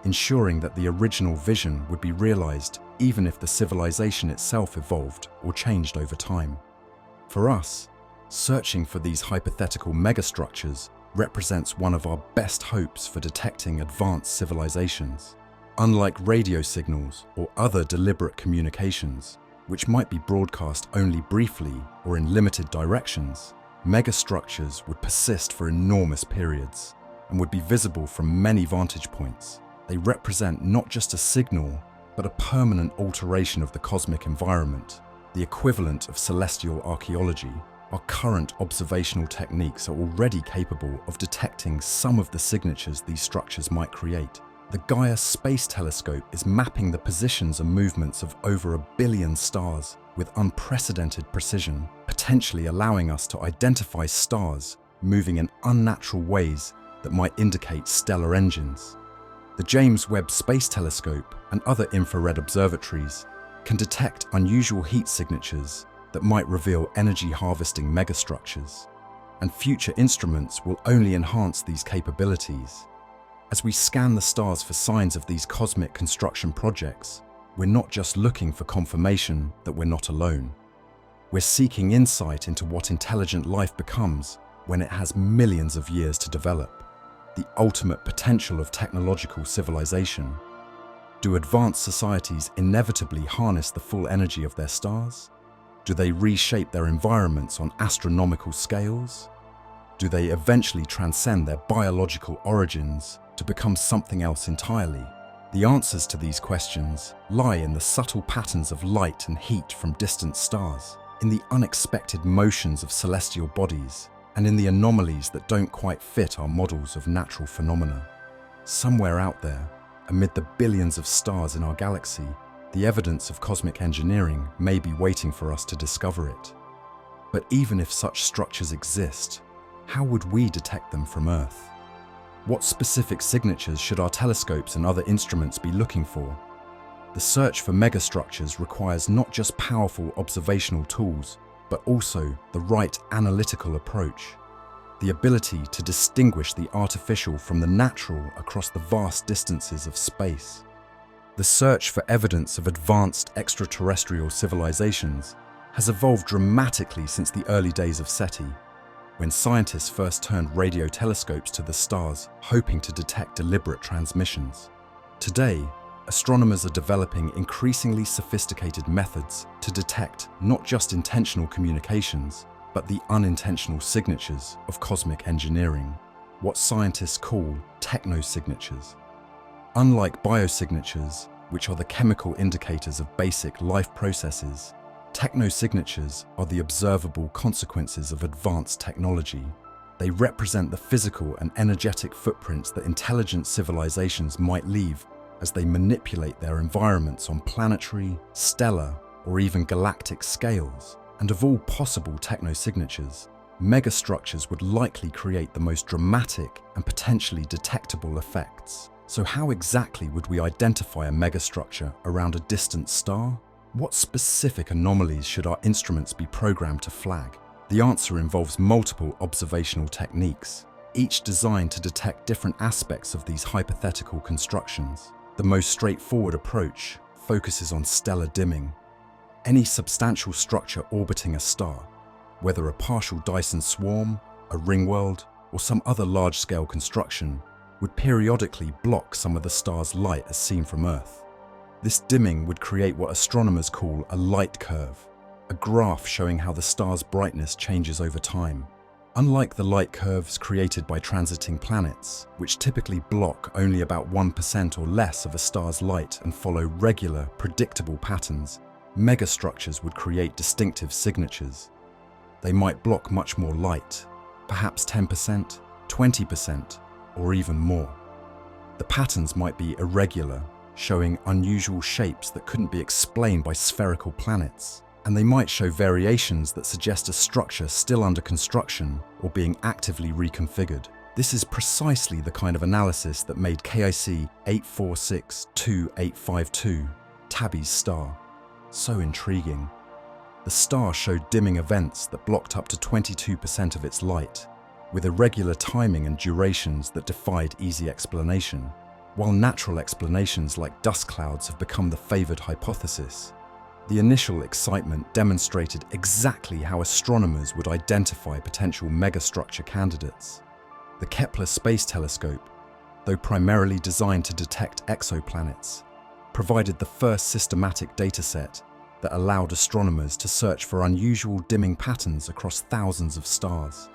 ensuring that the original vision would be realized even if the civilization itself evolved or changed over time. For us, searching for these hypothetical megastructures represents one of our best hopes for detecting advanced civilizations. Unlike radio signals or other deliberate communications, which might be broadcast only briefly or in limited directions, megastructures would persist for enormous periods and would be visible from many vantage points. They represent not just a signal, but a permanent alteration of the cosmic environment, the equivalent of celestial archaeology. Our current observational techniques are already capable of detecting some of the signatures these structures might create. The Webb Space Telescope is mapping the positions and movements of over 1 billion stars with unprecedented precision, potentially allowing us to identify stars moving in unnatural ways that might indicate stellar engines. The James Webb Space Telescope and other infrared observatories can detect unusual heat signatures that might reveal energy-harvesting megastructures, and future instruments will only enhance these capabilities. As we scan the stars for signs of these cosmic construction projects, we're not just looking for confirmation that we're not alone. We're seeking insight into what intelligent life becomes when it has millions of years to develop, the ultimate potential of technological civilization. Do advanced societies inevitably harness the full energy of their stars? Do they reshape their environments on astronomical scales? Do they eventually transcend their biological origins to become something else entirely? The answers to these questions lie in the subtle patterns of light and heat from distant stars, in the unexpected motions of celestial bodies, and in the anomalies that don't quite fit our models of natural phenomena. Somewhere out there, amid the billions of stars in our galaxy, the evidence of cosmic engineering may be waiting for us to discover it. But even if such structures exist, how would we detect them from Earth? What specific signatures should our telescopes and other instruments be looking for? The search for megastructures requires not just powerful observational tools, but also the right analytical approach, the ability to distinguish the artificial from the natural across the vast distances of space. The search for evidence of advanced extraterrestrial civilizations has evolved dramatically since the early days of SETI, when scientists first turned radio telescopes to the stars, hoping to detect deliberate transmissions. Today, astronomers are developing increasingly sophisticated methods to detect not just intentional communications, but the unintentional signatures of cosmic engineering, what scientists call technosignatures. Unlike biosignatures, which are the chemical indicators of basic life processes, technosignatures are the observable consequences of advanced technology. They represent the physical and energetic footprints that intelligent civilizations might leave as they manipulate their environments on planetary, stellar, or even galactic scales. And of all possible technosignatures, megastructures would likely create the most dramatic and potentially detectable effects. So how exactly would we identify a megastructure around a distant star? What specific anomalies should our instruments be programmed to flag? The answer involves multiple observational techniques, each designed to detect different aspects of these hypothetical constructions. The most straightforward approach focuses on stellar dimming. Any substantial structure orbiting a star, whether a partial Dyson swarm, a ring world, or some other large-scale construction, would periodically block some of the star's light as seen from Earth. This dimming would create what astronomers call a light curve, a graph showing how the star's brightness changes over time. Unlike the light curves created by transiting planets, which typically block only about 1% or less of a star's light and follow regular, predictable patterns, megastructures would create distinctive signatures. They might block much more light, perhaps 10%, 20%, or even more. The patterns might be irregular, showing unusual shapes that couldn't be explained by spherical planets, and they might show variations that suggest a structure still under construction or being actively reconfigured. This is precisely the kind of analysis that made KIC 8462-852, Tabby's star, so intriguing. The star showed dimming events that blocked up to 22% of its light, with irregular timing and durations that defied easy explanation. While natural explanations like dust clouds have become the favored hypothesis, the initial excitement demonstrated exactly how astronomers would identify potential megastructure candidates. The Kepler Space Telescope, though primarily designed to detect exoplanets, provided the first systematic dataset that allowed astronomers to search for unusual dimming patterns across thousands of stars.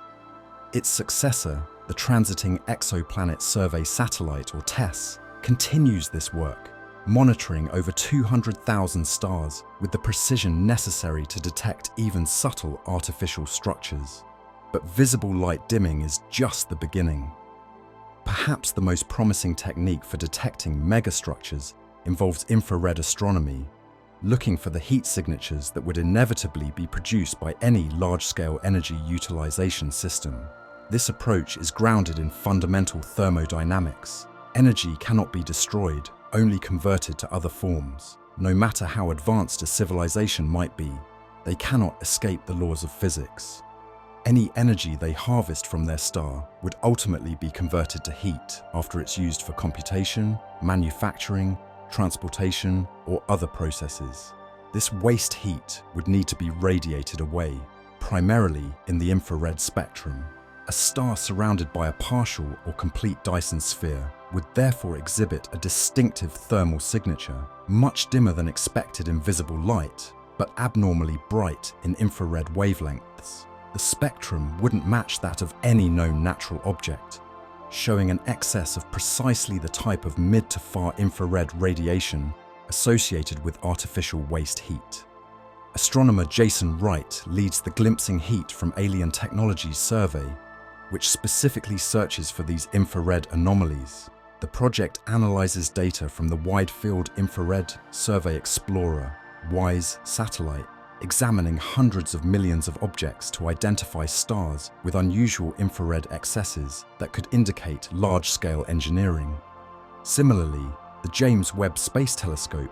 Its successor, the Transiting Exoplanet Survey Satellite, or TESS, continues this work, monitoring over 200,000 stars with the precision necessary to detect even subtle artificial structures. But visible light dimming is just the beginning. Perhaps the most promising technique for detecting megastructures involves infrared astronomy, looking for the heat signatures that would inevitably be produced by any large-scale energy utilization system. This approach is grounded in fundamental thermodynamics. Energy cannot be destroyed, only converted to other forms. No matter how advanced a civilization might be, they cannot escape the laws of physics. Any energy they harvest from their star would ultimately be converted to heat after it's used for computation, manufacturing, transportation, or other processes. This waste heat would need to be radiated away, primarily in the infrared spectrum. A star surrounded by a partial or complete Dyson sphere would therefore exhibit a distinctive thermal signature, much dimmer than expected in visible light, but abnormally bright in infrared wavelengths. The spectrum wouldn't match that of any known natural object, showing an excess of precisely the type of mid to far infrared radiation associated with artificial waste heat. Astronomer Jason Wright leads the Glimpsing Heat from Alien Technologies survey, which specifically searches for these infrared anomalies. The project analyzes data from the Wide Field Infrared Survey Explorer (WISE) satellite, examining hundreds of millions of objects to identify stars with unusual infrared excesses that could indicate large-scale engineering. Similarly, the James Webb Space Telescope,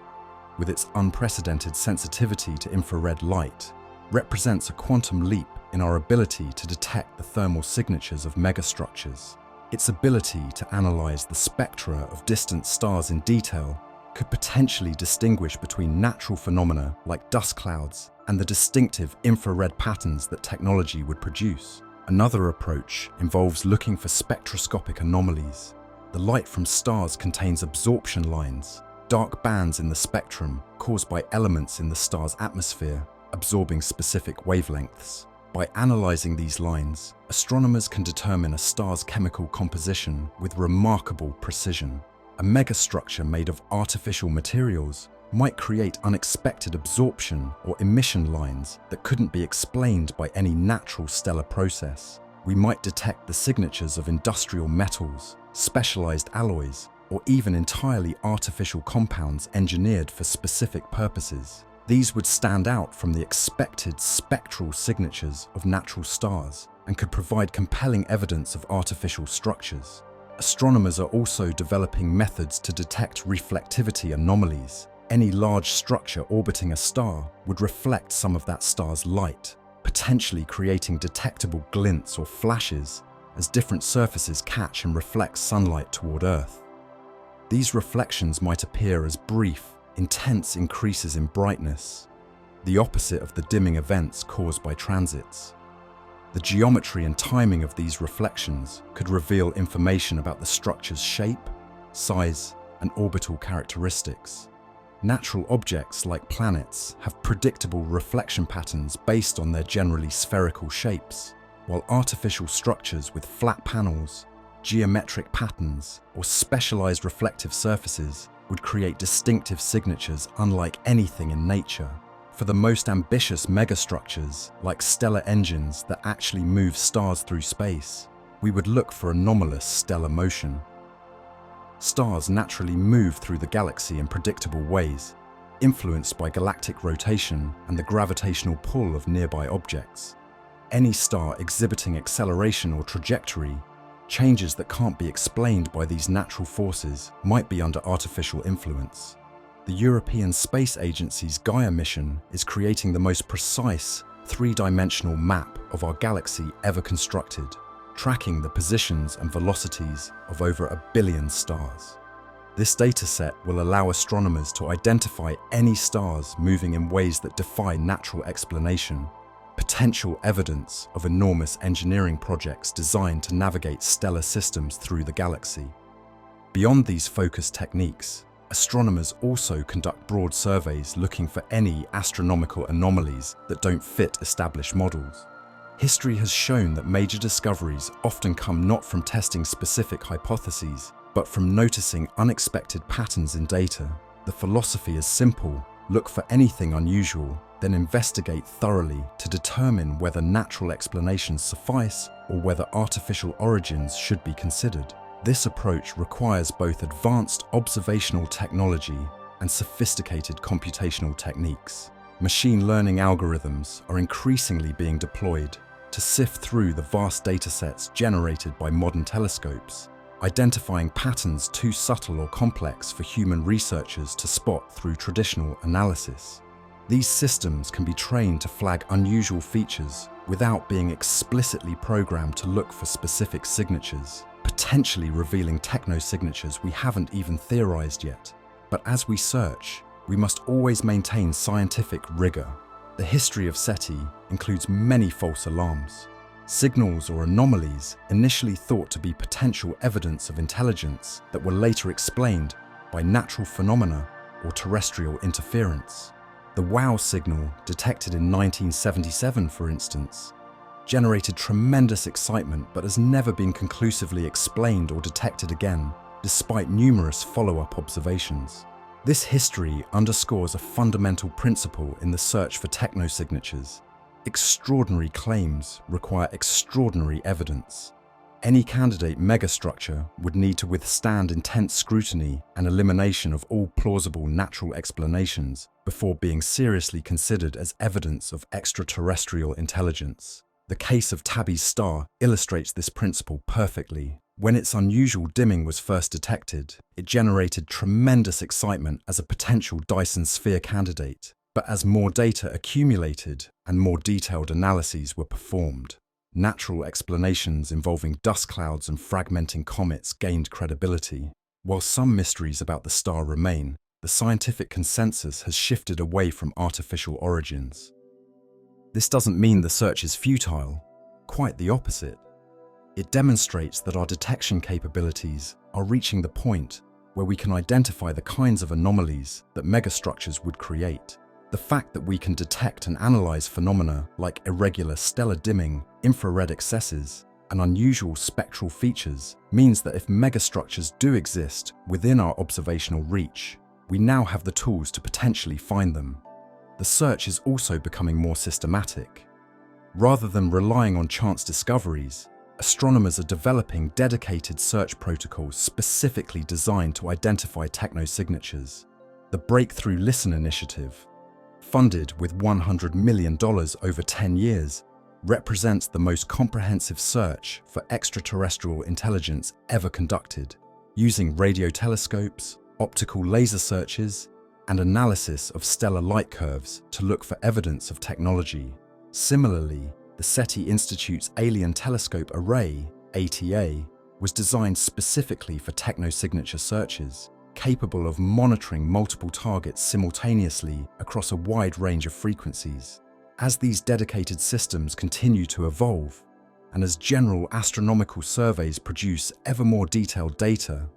with its unprecedented sensitivity to infrared light, represents a quantum leap in our ability to detect the thermal signatures of megastructures. Its ability to analyze the spectra of distant stars in detail could potentially distinguish between natural phenomena like dust clouds and the distinctive infrared patterns that technology would produce. Another approach involves looking for spectroscopic anomalies. The light from stars contains absorption lines, dark bands in the spectrum caused by elements in the star's atmosphere absorbing specific wavelengths. By analyzing these lines, astronomers can determine a star's chemical composition with remarkable precision. A megastructure made of artificial materials might create unexpected absorption or emission lines that couldn't be explained by any natural stellar process. We might detect the signatures of industrial metals, specialized alloys, or even entirely artificial compounds engineered for specific purposes. These would stand out from the expected spectral signatures of natural stars and could provide compelling evidence of artificial structures. Astronomers are also developing methods to detect reflectivity anomalies. Any large structure orbiting a star would reflect some of that star's light, potentially creating detectable glints or flashes as different surfaces catch and reflect sunlight toward Earth. These reflections might appear as brief, intense increases in brightness, the opposite of the dimming events caused by transits. The geometry and timing of these reflections could reveal information about the structure's shape, size, and orbital characteristics. Natural objects like planets have predictable reflection patterns based on their generally spherical shapes, while artificial structures with flat panels, geometric patterns, or specialized reflective surfaces would create distinctive signatures unlike anything in nature. For the most ambitious megastructures, like stellar engines that actually move stars through space, we would look for anomalous stellar motion. Stars naturally move through the galaxy in predictable ways, influenced by galactic rotation and the gravitational pull of nearby objects. Any star exhibiting acceleration or trajectory, changes that can't be explained by these natural forces, might be under artificial influence. The European Space Agency's Gaia mission is creating the most precise, three-dimensional map of our galaxy ever constructed, tracking the positions and velocities of over 1 billion stars. This dataset will allow astronomers to identify any stars moving in ways that defy natural explanation, potential evidence of enormous engineering projects designed to navigate stellar systems through the galaxy. Beyond these focused techniques, astronomers also conduct broad surveys looking for any astronomical anomalies that don't fit established models. History has shown that major discoveries often come not from testing specific hypotheses, but from noticing unexpected patterns in data. The philosophy is simple: look for anything unusual, then investigate thoroughly to determine whether natural explanations suffice or whether artificial origins should be considered. This approach requires both advanced observational technology and sophisticated computational techniques. Machine learning algorithms are increasingly being deployed to sift through the vast datasets generated by modern telescopes, identifying patterns too subtle or complex for human researchers to spot through traditional analysis. These systems can be trained to flag unusual features without being explicitly programmed to look for specific signatures, potentially revealing techno-signatures we haven't even theorized yet. But as we search, we must always maintain scientific rigor. The history of SETI includes many false alarms. Signals or anomalies initially thought to be potential evidence of intelligence that were later explained by natural phenomena or terrestrial interference. The WOW signal, detected in 1977, for instance, generated tremendous excitement but has never been conclusively explained or detected again, despite numerous follow-up observations. This history underscores a fundamental principle in the search for techno-signatures. Extraordinary claims require extraordinary evidence. Any candidate megastructure would need to withstand intense scrutiny and elimination of all plausible natural explanations before being seriously considered as evidence of extraterrestrial intelligence. The case of Tabby's star illustrates this principle perfectly. When its unusual dimming was first detected, it generated tremendous excitement as a potential Dyson sphere candidate. But as more data accumulated and more detailed analyses were performed, natural explanations involving dust clouds and fragmenting comets gained credibility. While some mysteries about the star remain, the scientific consensus has shifted away from artificial origins. This doesn't mean the search is futile, quite the opposite. It demonstrates that our detection capabilities are reaching the point where we can identify the kinds of anomalies that megastructures would create. The fact that we can detect and analyze phenomena like irregular stellar dimming, infrared excesses, and unusual spectral features means that if megastructures do exist within our observational reach, we now have the tools to potentially find them. The search is also becoming more systematic. Rather than relying on chance discoveries, astronomers are developing dedicated search protocols specifically designed to identify techno-signatures. The Breakthrough Listen initiative, funded with $100 million over 10 years, represents the most comprehensive search for extraterrestrial intelligence ever conducted, using radio telescopes, optical laser searches, and analysis of stellar light curves to look for evidence of technology. Similarly, the SETI Institute's Alien Telescope Array, ATA, was designed specifically for techno-signature searches, capable of monitoring multiple targets simultaneously across a wide range of frequencies. As these dedicated systems continue to evolve, and as general astronomical surveys produce ever more detailed data,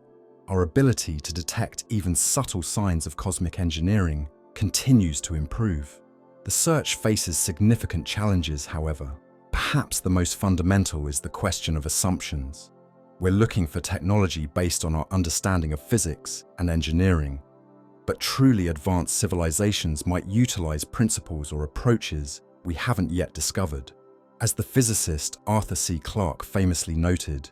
our ability to detect even subtle signs of cosmic engineering continues to improve. The search faces significant challenges, however. Perhaps the most fundamental is the question of assumptions. We're looking for technology based on our understanding of physics and engineering. But truly advanced civilizations might utilize principles or approaches we haven't yet discovered. As the physicist Arthur C. Clarke famously noted,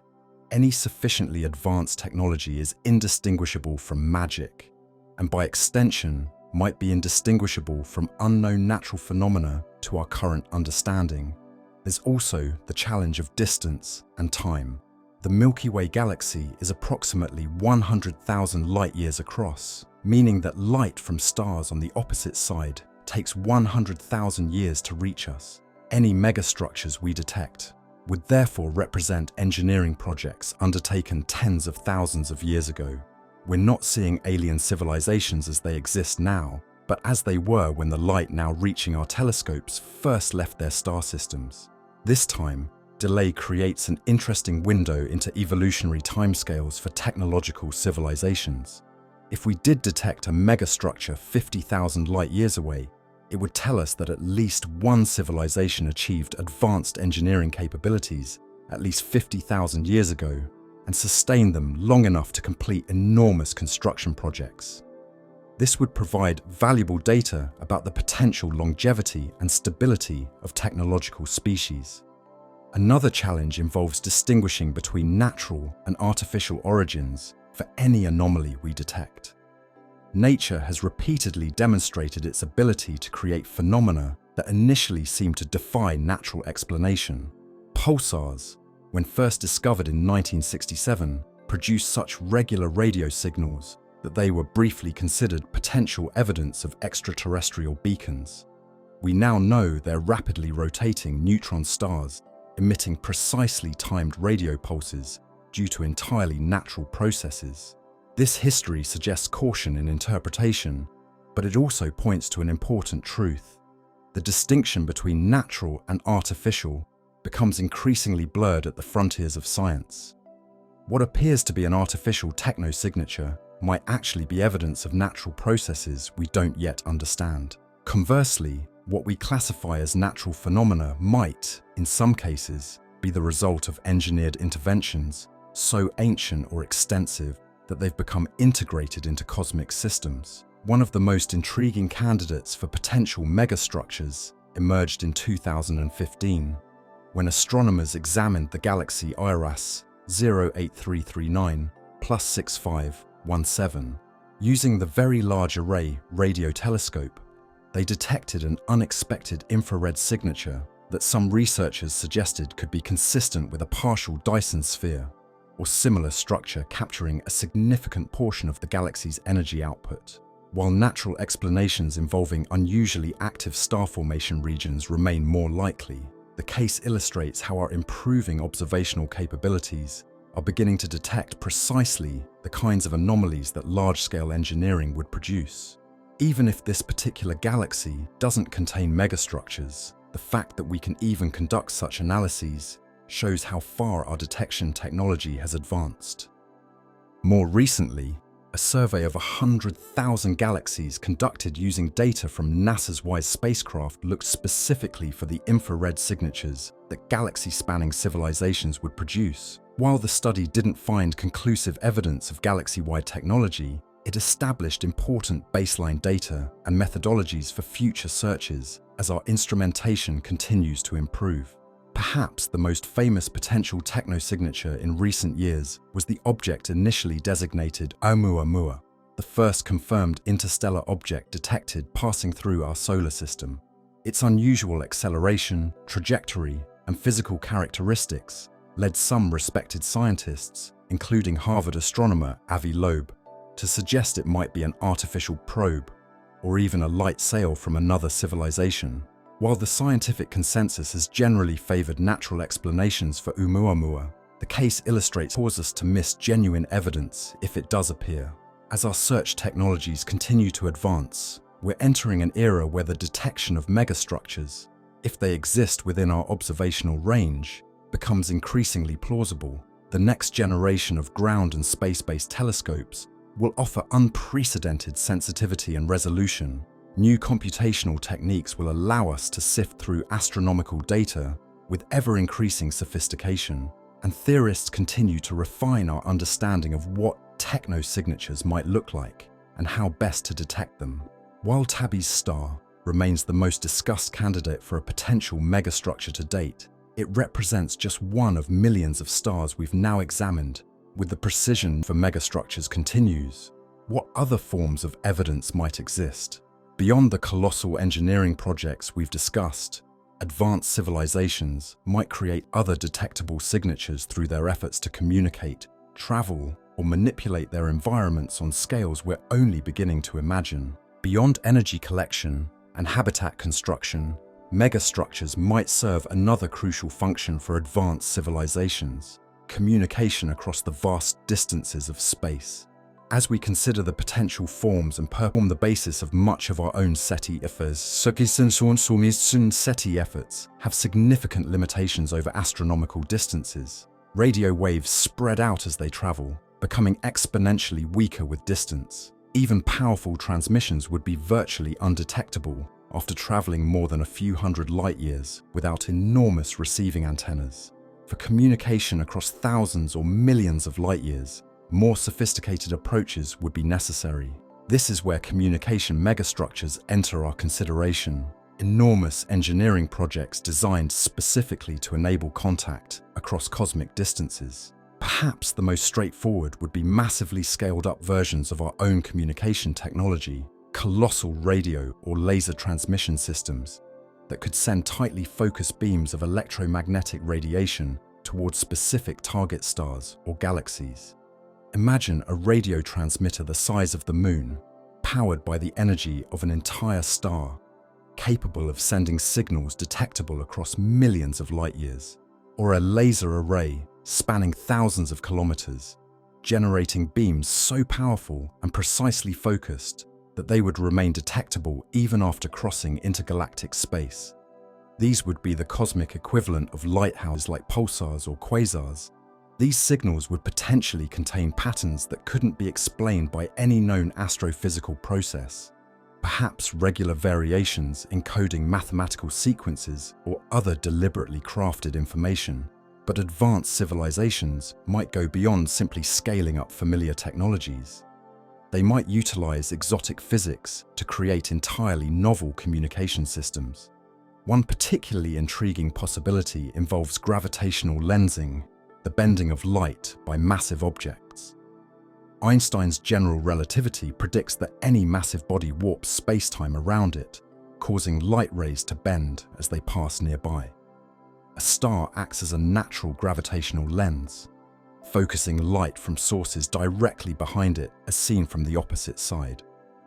any sufficiently advanced technology is indistinguishable from magic, and by extension might be indistinguishable from unknown natural phenomena to our current understanding. There's also the challenge of distance and time. The Milky Way galaxy is approximately 100,000 light-years across, meaning that light from stars on the opposite side takes 100,000 years to reach us. Any megastructures we detect would therefore represent engineering projects undertaken tens of thousands of years ago. We're not seeing alien civilizations as they exist now, but as they were when the light now reaching our telescopes first left their star systems. This time, delay creates an interesting window into evolutionary timescales for technological civilizations. If we did detect a megastructure 50,000 light-years away, it would tell us that at least one civilization achieved advanced engineering capabilities at least 50,000 years ago and sustained them long enough to complete enormous construction projects. This would provide valuable data about the potential longevity and stability of technological species. Another challenge involves distinguishing between natural and artificial origins for any anomaly we detect. Nature has repeatedly demonstrated its ability to create phenomena that initially seem to defy natural explanation. Pulsars, when first discovered in 1967, produced such regular radio signals that they were briefly considered potential evidence of extraterrestrial beacons. We now know they're rapidly rotating neutron stars, emitting precisely timed radio pulses due to entirely natural processes. This history suggests caution in interpretation, but it also points to an important truth. The distinction between natural and artificial becomes increasingly blurred at the frontiers of science. What appears to be an artificial technosignature might actually be evidence of natural processes we don't yet understand. Conversely, what we classify as natural phenomena might, in some cases, be the result of engineered interventions so ancient or extensive that they've become integrated into cosmic systems. One of the most intriguing candidates for potential megastructures emerged in 2015, when astronomers examined the galaxy IRAS 08339 +6517. Using the Very Large Array radio telescope, they detected an unexpected infrared signature that some researchers suggested could be consistent with a partial Dyson sphere, or similar structure capturing a significant portion of the galaxy's energy output. While natural explanations involving unusually active star formation regions remain more likely, the case illustrates how our improving observational capabilities are beginning to detect precisely the kinds of anomalies that large-scale engineering would produce. Even if this particular galaxy doesn't contain megastructures, the fact that we can even conduct such analyses shows how far our detection technology has advanced. More recently, a survey of 100,000 galaxies conducted using data from NASA's WISE spacecraft looked specifically for the infrared signatures that galaxy-spanning civilizations would produce. While the study didn't find conclusive evidence of galaxy-wide technology, it established important baseline data and methodologies for future searches as our instrumentation continues to improve. Perhaps the most famous potential technosignature in recent years was the object initially designated Oumuamua, the first confirmed interstellar object detected passing through our solar system. Its unusual acceleration, trajectory, and physical characteristics led some respected scientists, including Harvard astronomer Avi Loeb, to suggest it might be an artificial probe or even a light sail from another civilization. While the scientific consensus has generally favored natural explanations for Oumuamua, the case illustrates cause us to miss genuine evidence if it does appear. As our search technologies continue to advance, we're entering an era where the detection of megastructures, if they exist within our observational range, becomes increasingly plausible. The next generation of ground and space-based telescopes will offer unprecedented sensitivity and resolution. New computational techniques will allow us to sift through astronomical data with ever-increasing sophistication, and theorists continue to refine our understanding of what technosignatures might look like. and how best to detect them. While Tabby's star remains the most discussed candidate for a potential megastructure to date, it represents just one of millions of stars we've now examined. With the precision for megastructures continues, what other forms of evidence might exist? Beyond the colossal engineering projects we've discussed, advanced civilizations might create other detectable signatures through their efforts to communicate, travel, or manipulate their environments on scales we're only beginning to imagine. Beyond energy collection and habitat construction, megastructures might serve another crucial function for advanced civilizations: communication across the vast distances of space. As we consider the potential forms and form the basis of much of our own SETI efforts, SETI efforts have significant limitations over astronomical distances. Radio waves spread out as they travel, becoming exponentially weaker with distance. Even powerful transmissions would be virtually undetectable after traveling more than a few hundred light years without enormous receiving antennas. For communication across thousands or millions of light years, more sophisticated approaches would be necessary. This is where communication megastructures enter our consideration. Enormous engineering projects designed specifically to enable contact across cosmic distances. Perhaps the most straightforward would be massively scaled up versions of our own communication technology, colossal radio or laser transmission systems that could send tightly focused beams of electromagnetic radiation towards specific target stars or galaxies. Imagine a radio transmitter the size of the Moon, powered by the energy of an entire star, capable of sending signals detectable across millions of light years, or a laser array spanning thousands of kilometers, generating beams so powerful and precisely focused that they would remain detectable even after crossing intergalactic space. These would be the cosmic equivalent of lighthouses like pulsars or quasars. These signals would potentially contain patterns that couldn't be explained by any known astrophysical process, perhaps regular variations encoding mathematical sequences or other deliberately crafted information. But advanced civilizations might go beyond simply scaling up familiar technologies. They might utilize exotic physics to create entirely novel communication systems. One particularly intriguing possibility involves gravitational lensing, the bending of light by massive objects. Einstein's general relativity predicts that any massive body warps space-time around it, causing light rays to bend as they pass nearby. A star acts as a natural gravitational lens, focusing light from sources directly behind it as seen from the opposite side.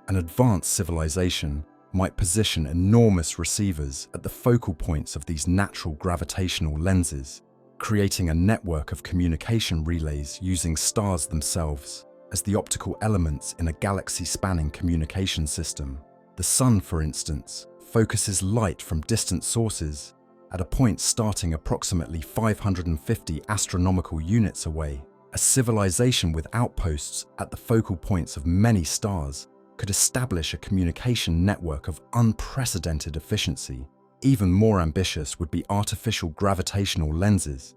An advanced civilization might position enormous receivers at the focal points of these natural gravitational lenses, creating a network of communication relays using stars themselves as the optical elements in a galaxy-spanning communication system. The Sun, for instance, focuses light from distant sources at a point starting approximately 550 astronomical units away. A civilization with outposts at the focal points of many stars could establish a communication network of unprecedented efficiency. Even more ambitious would be artificial gravitational lenses,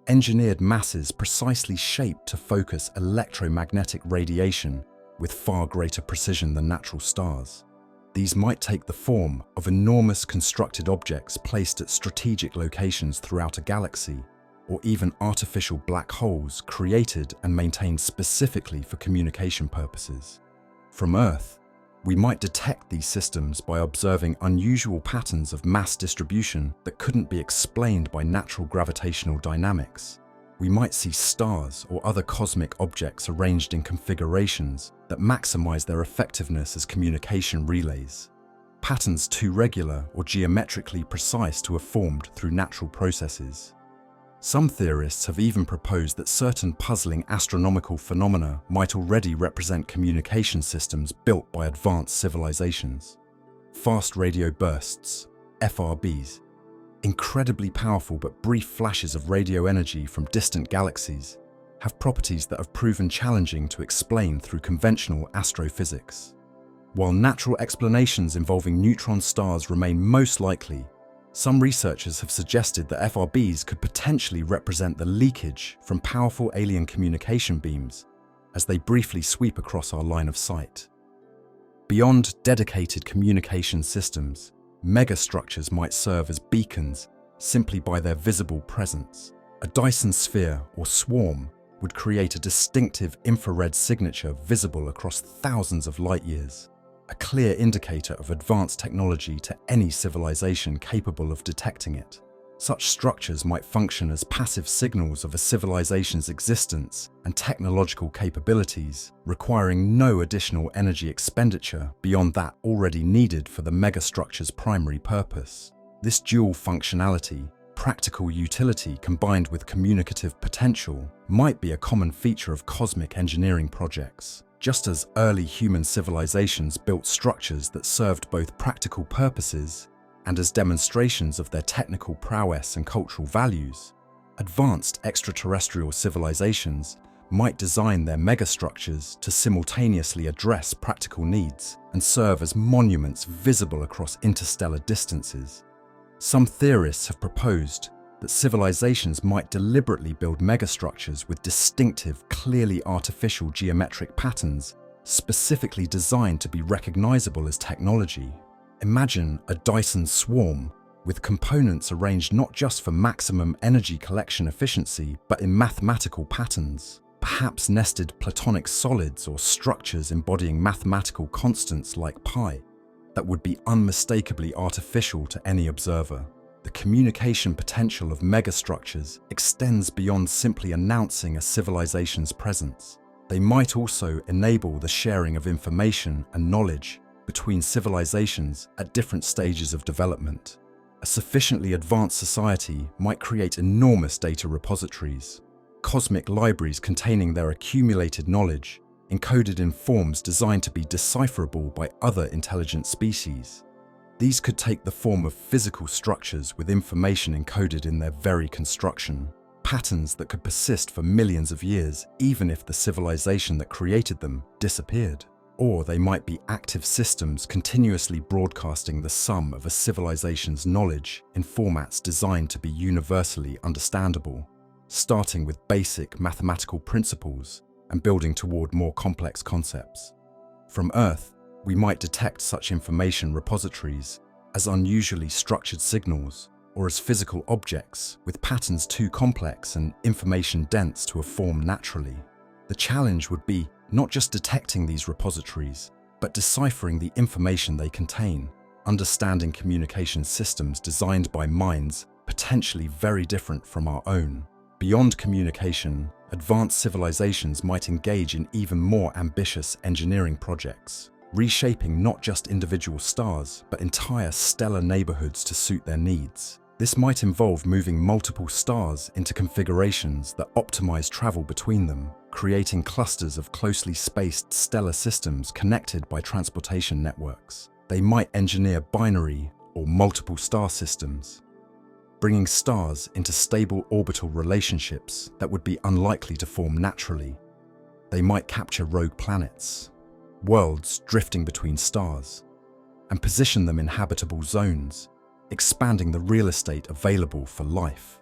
engineered masses precisely shaped to focus electromagnetic radiation with far greater precision than natural stars. These might take the form of enormous constructed objects placed at strategic locations throughout a galaxy, or even artificial black holes created and maintained specifically for communication purposes. From Earth, we might detect these systems by observing unusual patterns of mass distribution that couldn't be explained by natural gravitational dynamics. We might see stars or other cosmic objects arranged in configurations that maximize their effectiveness as communication relays. Patterns too regular or geometrically precise to have formed through natural processes. Some theorists have even proposed that certain puzzling astronomical phenomena might already represent communication systems built by advanced civilizations. Fast radio bursts, FRBs, incredibly powerful but brief flashes of radio energy from distant galaxies, have properties that have proven challenging to explain through conventional astrophysics. While natural explanations involving neutron stars remain most likely, some researchers have suggested that FRBs could potentially represent the leakage from powerful alien communication beams as they briefly sweep across our line of sight. Beyond dedicated communication systems, megastructures might serve as beacons simply by their visible presence. A Dyson sphere or swarm would create a distinctive infrared signature visible across thousands of light years, a clear indicator of advanced technology to any civilization capable of detecting it. Such structures might function as passive signals of a civilization's existence and technological capabilities, requiring no additional energy expenditure beyond that already needed for the megastructure's primary purpose. This dual functionality, practical utility combined with communicative potential, might be a common feature of cosmic engineering projects. Just as early human civilizations built structures that served both practical purposes and as demonstrations of their technical prowess and cultural values, advanced extraterrestrial civilizations might design their megastructures to simultaneously address practical needs and serve as monuments visible across interstellar distances. Some theorists have proposed that civilizations might deliberately build megastructures with distinctive, clearly artificial geometric patterns, specifically designed to be recognizable as technology. Imagine a Dyson swarm with components arranged not just for maximum energy collection efficiency, but in mathematical patterns, perhaps nested platonic solids or structures embodying mathematical constants like pi, that would be unmistakably artificial to any observer. The communication potential of megastructures extends beyond simply announcing a civilization's presence. They might also enable the sharing of information and knowledge between civilizations at different stages of development. A sufficiently advanced society might create enormous data repositories, cosmic libraries containing their accumulated knowledge, encoded in forms designed to be decipherable by other intelligent species. These could take the form of physical structures with information encoded in their very construction, patterns that could persist for millions of years even if the civilization that created them disappeared. Or they might be active systems continuously broadcasting the sum of a civilization's knowledge in formats designed to be universally understandable, starting with basic mathematical principles and building toward more complex concepts. From Earth, we might detect such information repositories as unusually structured signals or as physical objects with patterns too complex and information dense to form naturally. The challenge would be not just detecting these repositories, but deciphering the information they contain, understanding communication systems designed by minds potentially very different from our own. Beyond communication, advanced civilizations might engage in even more ambitious engineering projects, reshaping not just individual stars, but entire stellar neighborhoods to suit their needs. This might involve moving multiple stars into configurations that optimize travel between them, creating clusters of closely spaced stellar systems connected by transportation networks. They might engineer binary or multiple star systems, bringing stars into stable orbital relationships that would be unlikely to form naturally. They might capture rogue planets, worlds drifting between stars, and position them in habitable zones, expanding the real estate available for life.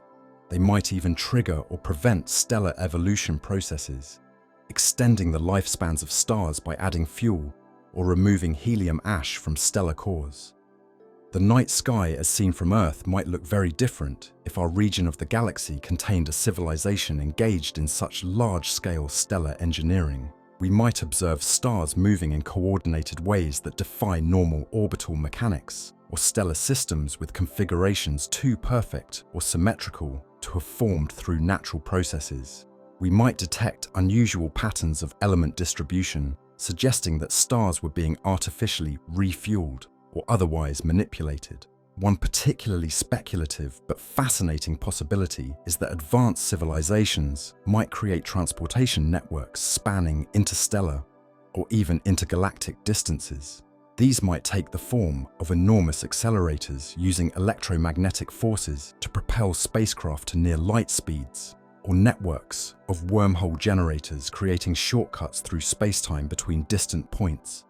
They might even trigger or prevent stellar evolution processes, extending the lifespans of stars by adding fuel or removing helium ash from stellar cores. The night sky as seen from Earth might look very different if our region of the galaxy contained a civilization engaged in such large-scale stellar engineering. We might observe stars moving in coordinated ways that defy normal orbital mechanics, or stellar systems with configurations too perfect or symmetrical to have formed through natural processes. We might detect unusual patterns of element distribution, suggesting that stars were being artificially refueled or otherwise manipulated. One particularly speculative but fascinating possibility is that advanced civilizations might create transportation networks spanning interstellar or even intergalactic distances. These might take the form of enormous accelerators using electromagnetic forces to propel spacecraft to near light speeds, or networks of wormhole generators creating shortcuts through spacetime between distant points.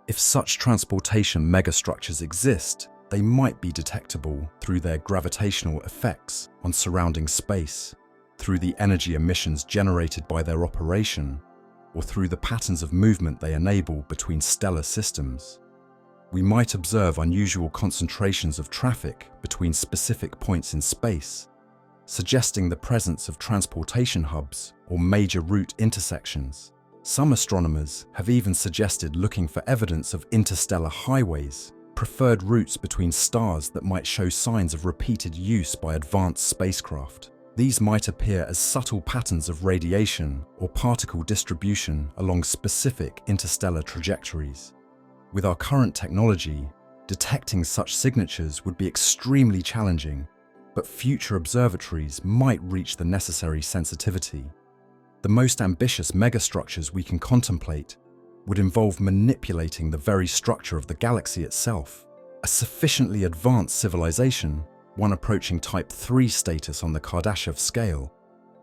If such transportation megastructures exist, they might be detectable through their gravitational effects on surrounding space, through the energy emissions generated by their operation, or through the patterns of movement they enable between stellar systems. We might observe unusual concentrations of traffic between specific points in space, suggesting the presence of transportation hubs or major route intersections. Some astronomers have even suggested looking for evidence of interstellar highways, preferred routes between stars that might show signs of repeated use by advanced spacecraft. These might appear as subtle patterns of radiation or particle distribution along specific interstellar trajectories. With our current technology, detecting such signatures would be extremely challenging, but future observatories might reach the necessary sensitivity. The most ambitious megastructures we can contemplate would involve manipulating the very structure of the galaxy itself. A sufficiently advanced civilization, one approaching Type 3 status on the Kardashev scale,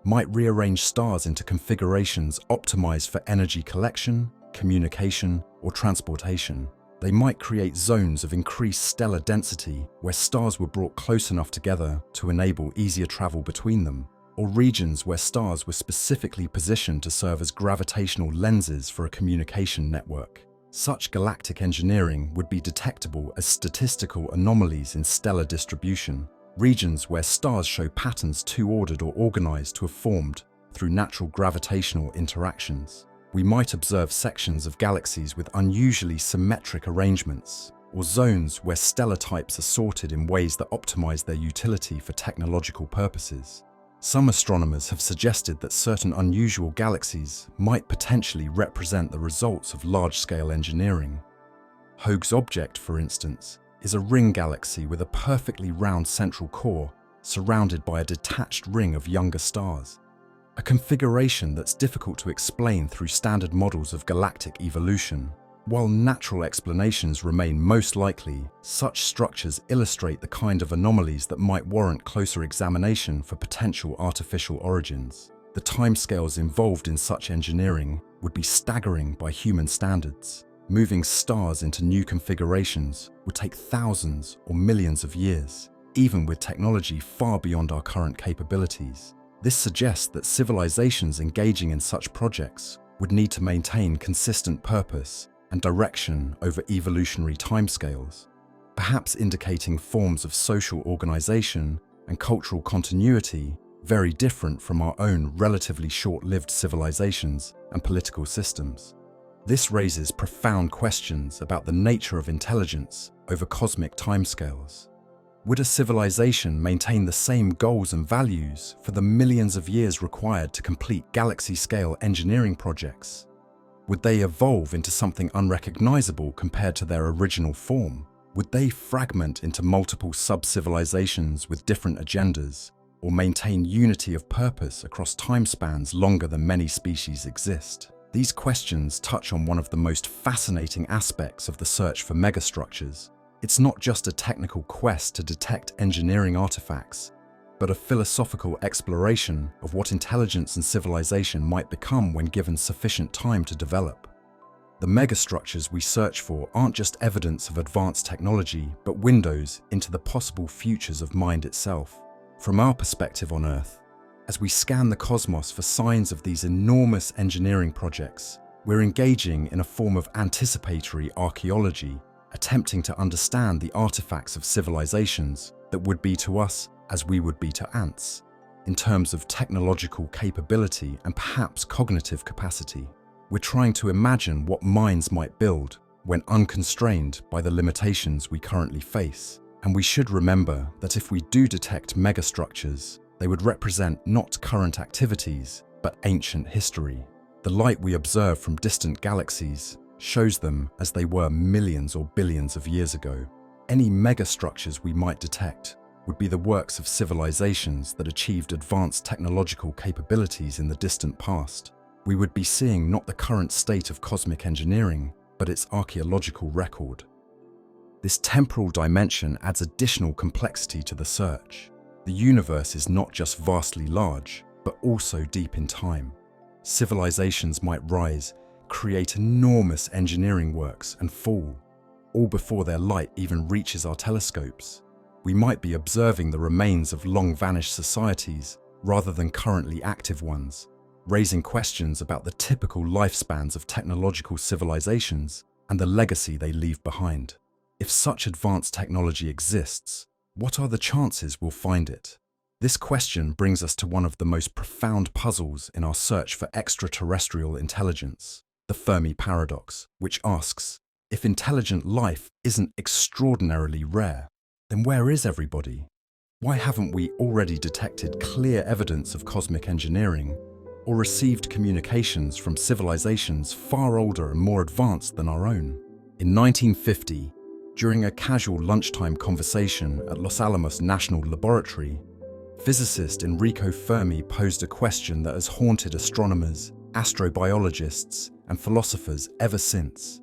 might rearrange stars into configurations optimized for energy collection, communication, or transportation. They might create zones of increased stellar density where stars were brought close enough together to enable easier travel between them, or regions where stars were specifically positioned to serve as gravitational lenses for a communication network. Such galactic engineering would be detectable as statistical anomalies in stellar distribution, regions where stars show patterns too ordered or organized to have formed through natural gravitational interactions. We might observe sections of galaxies with unusually symmetric arrangements, or zones where stellar types are sorted in ways that optimize their utility for technological purposes. Some astronomers have suggested that certain unusual galaxies might potentially represent the results of large-scale engineering. Hoag's object, for instance, is a ring galaxy with a perfectly round central core surrounded by a detached ring of younger stars. A configuration that's difficult to explain through standard models of galactic evolution. While natural explanations remain most likely, such structures illustrate the kind of anomalies that might warrant closer examination for potential artificial origins. The timescales involved in such engineering would be staggering by human standards. Moving stars into new configurations would take thousands or millions of years, even with technology far beyond our current capabilities. This suggests that civilizations engaging in such projects would need to maintain consistent purpose and direction over evolutionary timescales, perhaps indicating forms of social organization and cultural continuity very different from our own relatively short-lived civilizations and political systems. This raises profound questions about the nature of intelligence over cosmic timescales. Would a civilization maintain the same goals and values for the millions of years required to complete galaxy-scale engineering projects? Would they evolve into something unrecognizable compared to their original form? Would they fragment into multiple sub-civilizations with different agendas, or maintain unity of purpose across time spans longer than many species exist? These questions touch on one of the most fascinating aspects of the search for megastructures. It's not just a technical quest to detect engineering artifacts, but a philosophical exploration of what intelligence and civilization might become when given sufficient time to develop. The megastructures we search for aren't just evidence of advanced technology, but windows into the possible futures of mind itself. From our perspective on Earth, as we scan the cosmos for signs of these enormous engineering projects, we're engaging in a form of anticipatory archaeology, attempting to understand the artifacts of civilizations that would be to us as we would be to ants, in terms of technological capability and perhaps cognitive capacity. We're trying to imagine what minds might build when unconstrained by the limitations we currently face. And we should remember that if we do detect megastructures, they would represent not current activities, but ancient history. The light we observe from distant galaxies shows them as they were millions or billions of years ago. Any megastructures we might detect would be the works of civilizations that achieved advanced technological capabilities in the distant past. We would be seeing not the current state of cosmic engineering, but its archaeological record. This temporal dimension adds additional complexity to the search. The universe is not just vastly large, but also deep in time. Civilizations might rise, create enormous engineering works, and fall, all before their light even reaches our telescopes. We might be observing the remains of long-vanished societies rather than currently active ones. raising questions about the typical lifespans of technological civilizations and the legacy they leave behind. If such advanced technology exists, what are the chances we'll find it? This question brings us to one of the most profound puzzles in our search for extraterrestrial intelligence, the Fermi Paradox, which asks, if intelligent life isn't extraordinarily rare, then where is everybody? Why haven't we already detected clear evidence of cosmic engineering or received communications from civilizations far older and more advanced than our own? In 1950, during a casual lunchtime conversation at Los Alamos National Laboratory, physicist Enrico Fermi posed a question that has haunted astronomers, astrobiologists, and philosophers ever since.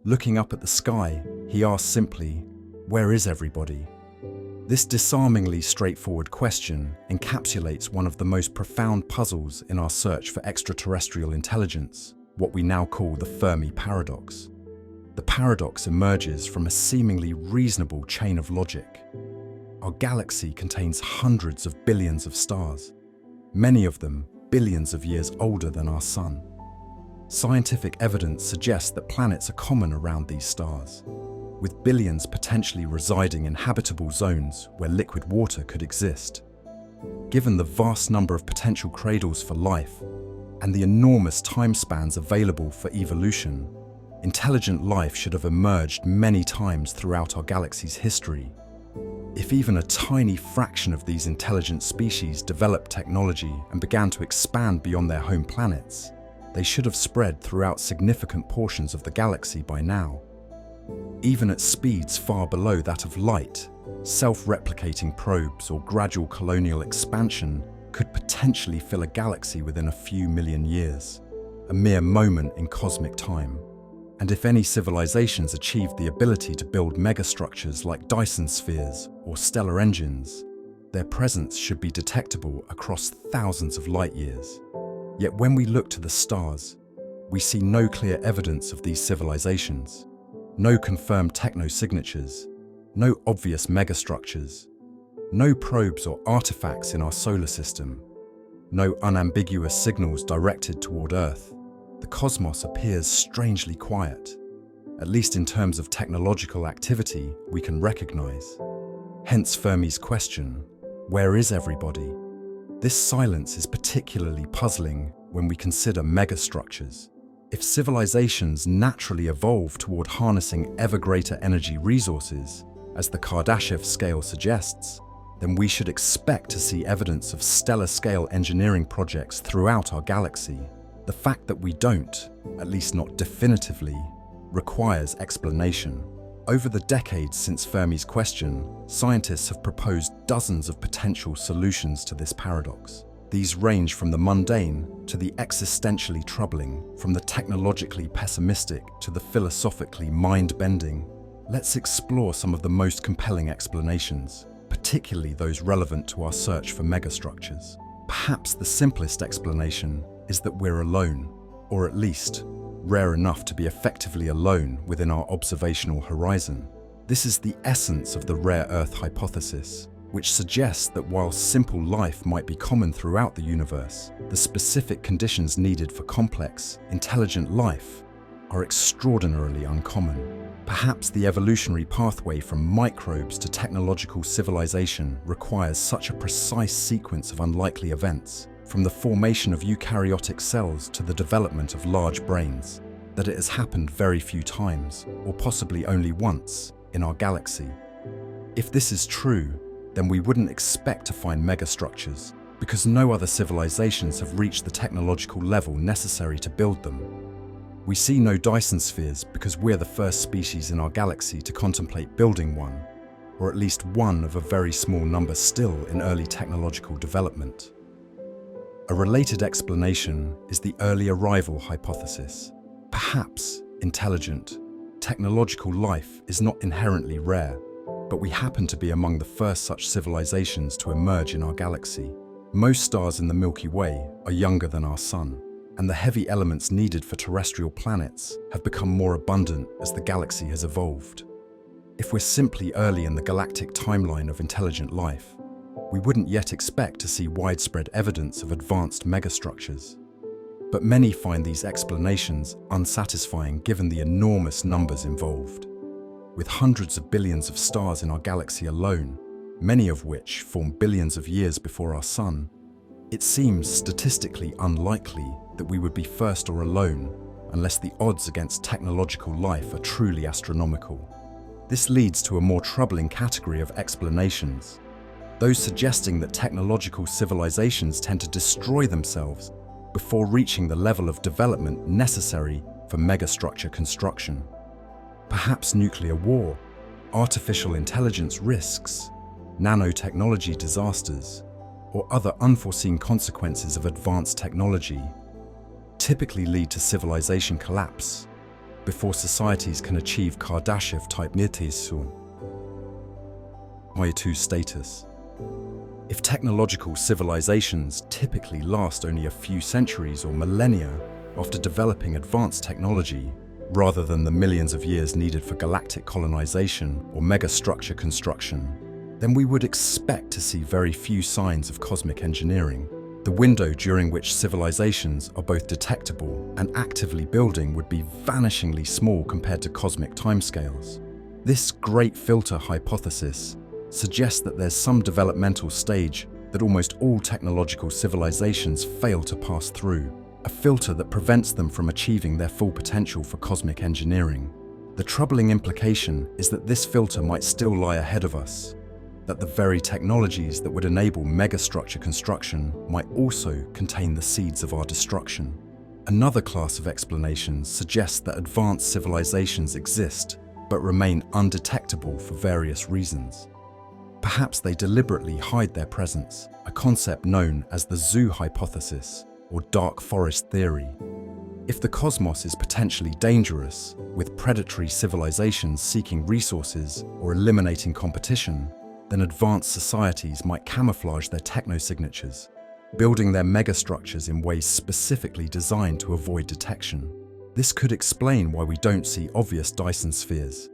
Looking up at the sky, he asked simply, "Where is everybody?" This disarmingly straightforward question encapsulates one of the most profound puzzles in our search for extraterrestrial intelligence, what we now call the Fermi Paradox. The paradox emerges from a seemingly reasonable chain of logic. Our galaxy contains hundreds of billions of stars, many of them billions of years older than our Sun. Scientific evidence suggests that planets are common around these stars, with billions potentially residing in habitable zones where liquid water could exist. Given the vast number of potential cradles for life and the enormous time spans available for evolution, intelligent life should have emerged many times throughout our galaxy's history. If even a tiny fraction of these intelligent species developed technology and began to expand beyond their home planets, they should have spread throughout significant portions of the galaxy by now. Even at speeds far below that of light, self-replicating probes or gradual colonial expansion could potentially fill a galaxy within a few million years, a mere moment in cosmic time. And if any civilizations achieved the ability to build megastructures like Dyson spheres or stellar engines, their presence should be detectable across thousands of light years. Yet when we look to the stars, we see no clear evidence of these civilizations. No confirmed techno-signatures, no obvious megastructures, no probes or artifacts in our solar system, no unambiguous signals directed toward Earth. The cosmos appears strangely quiet, at least in terms of technological activity we can recognize. Hence Fermi's question, where is everybody? This silence is particularly puzzling when we consider megastructures. If civilizations naturally evolve toward harnessing ever greater energy resources, as the Kardashev scale suggests, then we should expect to see evidence of stellar-scale engineering projects throughout our galaxy. The fact that we don't, at least not definitively, requires explanation. Over the decades since Fermi's question, scientists have proposed dozens of potential solutions to this paradox. These range from the mundane to the existentially troubling, from the technologically pessimistic to the philosophically mind-bending. Let's explore some of the most compelling explanations, particularly those relevant to our search for megastructures. Perhaps the simplest explanation is that we're alone, or at least rare enough to be effectively alone within our observational horizon. This is the essence of the rare Earth hypothesis, which suggests that while simple life might be common throughout the universe, the specific conditions needed for complex, intelligent life are extraordinarily uncommon. Perhaps the evolutionary pathway from microbes to technological civilization requires such a precise sequence of unlikely events, from the formation of eukaryotic cells to the development of large brains, that it has happened very few times, or possibly only once, in our galaxy. If this is true, then we wouldn't expect to find megastructures, because no other civilizations have reached the technological level necessary to build them. We see no Dyson spheres because we're the first species in our galaxy to contemplate building one, or at least one of a very small number still in early technological development. A related explanation is the early arrival hypothesis. Perhaps intelligent, technological life is not inherently rare, but we happen to be among the first such civilizations to emerge in our galaxy. Most stars in the Milky Way are younger than our Sun, and the heavy elements needed for terrestrial planets have become more abundant as the galaxy has evolved. If we're simply early in the galactic timeline of intelligent life, we wouldn't yet expect to see widespread evidence of advanced megastructures. But many find these explanations unsatisfying given the enormous numbers involved. With hundreds of billions of stars in our galaxy alone, many of which form billions of years before our Sun, it seems statistically unlikely that we would be first or alone unless the odds against technological life are truly astronomical. This leads to a more troubling category of explanations, those suggesting that technological civilizations tend to destroy themselves before reaching the level of development necessary for megastructure construction. Perhaps nuclear war, artificial intelligence risks, nanotechnology disasters, or other unforeseen consequences of advanced technology typically lead to civilization collapse before societies can achieve Kardashev-type Nirtisun status. If technological civilizations typically last only a few centuries or millennia after developing advanced technology, rather than the millions of years needed for galactic colonization or megastructure construction, then we would expect to see very few signs of cosmic engineering. The window during which civilizations are both detectable and actively building would be vanishingly small compared to cosmic timescales. This great filter hypothesis suggests that there's some developmental stage that almost all technological civilizations fail to pass through, a filter that prevents them from achieving their full potential for cosmic engineering. The troubling implication is that this filter might still lie ahead of us, that the very technologies that would enable megastructure construction might also contain the seeds of our destruction. Another class of explanations suggests that advanced civilizations exist but remain undetectable for various reasons. Perhaps they deliberately hide their presence, a concept known as the zoo hypothesis or dark forest theory. If the cosmos is potentially dangerous, with predatory civilizations seeking resources or eliminating competition, then advanced societies might camouflage their technosignatures, building their megastructures in ways specifically designed to avoid detection. This could explain why we don't see obvious Dyson spheres,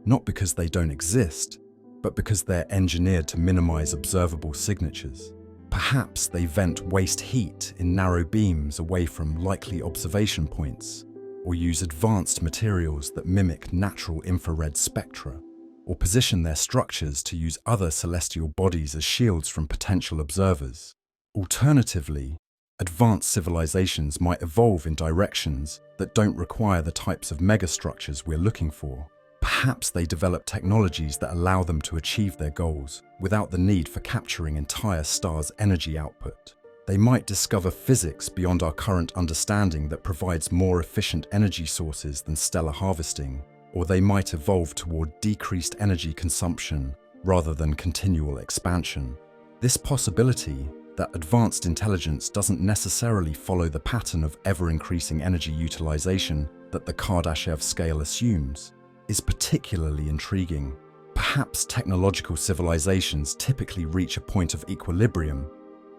not because they don't exist, but because they're engineered to minimize observable signatures. Perhaps they vent waste heat in narrow beams away from likely observation points, or use advanced materials that mimic natural infrared spectra, or position their structures to use other celestial bodies as shields from potential observers. Alternatively, advanced civilizations might evolve in directions that don't require the types of megastructures we're looking for. Perhaps they develop technologies that allow them to achieve their goals without the need for capturing entire stars' energy output. They might discover physics beyond our current understanding that provides more efficient energy sources than stellar harvesting, or they might evolve toward decreased energy consumption rather than continual expansion. This possibility that advanced intelligence doesn't necessarily follow the pattern of ever-increasing energy utilization that the Kardashev scale assumes is particularly intriguing. Perhaps technological civilizations typically reach a point of equilibrium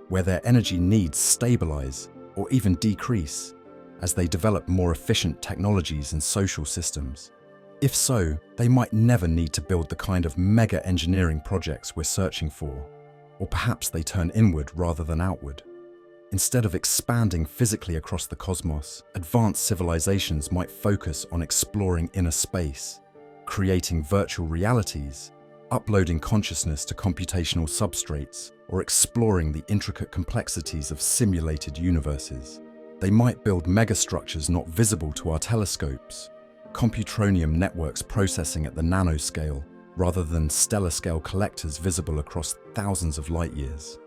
where their energy needs stabilize or even decrease as they develop more efficient technologies and social systems. If so, they might never need to build the kind of mega engineering projects we're searching for, or perhaps they turn inward rather than outward. Instead of expanding physically across the cosmos, advanced civilizations might focus on exploring inner space, creating virtual realities, uploading consciousness to computational substrates, or exploring the intricate complexities of simulated universes. They might build megastructures not visible to our telescopes, computronium networks processing at the nanoscale, rather than stellar-scale collectors visible across thousands of light-years.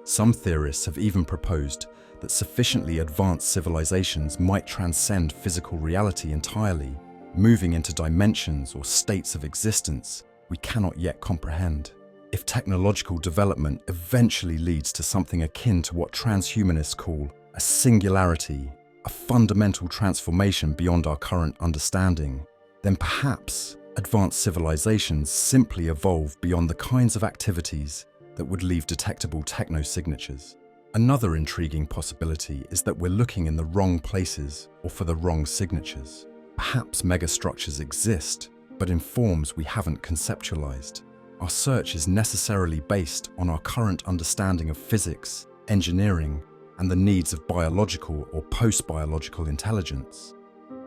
Some theorists have even proposed that sufficiently advanced civilizations might transcend physical reality entirely, moving into dimensions or states of existence we cannot yet comprehend. If technological development eventually leads to something akin to what transhumanists call a singularity, a fundamental transformation beyond our current understanding, then perhaps advanced civilizations simply evolve beyond the kinds of activities that would leave detectable technosignatures. Another intriguing possibility is that we're looking in the wrong places or for the wrong signatures. Perhaps megastructures exist, but in forms we haven't conceptualized. Our search is necessarily based on our current understanding of physics, engineering, and the needs of biological or post-biological intelligence.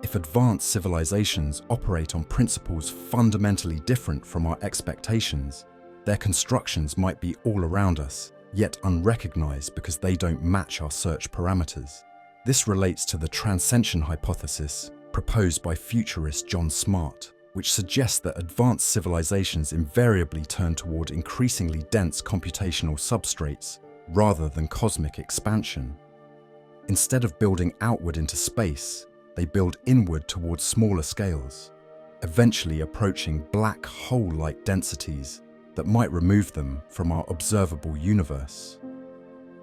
If advanced civilizations operate on principles fundamentally different from our expectations, their constructions might be all around us, yet unrecognized because they don't match our search parameters. This relates to the transcension hypothesis proposed by futurist John Smart, which suggests that advanced civilizations invariably turn toward increasingly dense computational substrates rather than cosmic expansion. Instead of building outward into space, they build inward towards smaller scales, eventually approaching black hole-like densities that might remove them from our observable universe.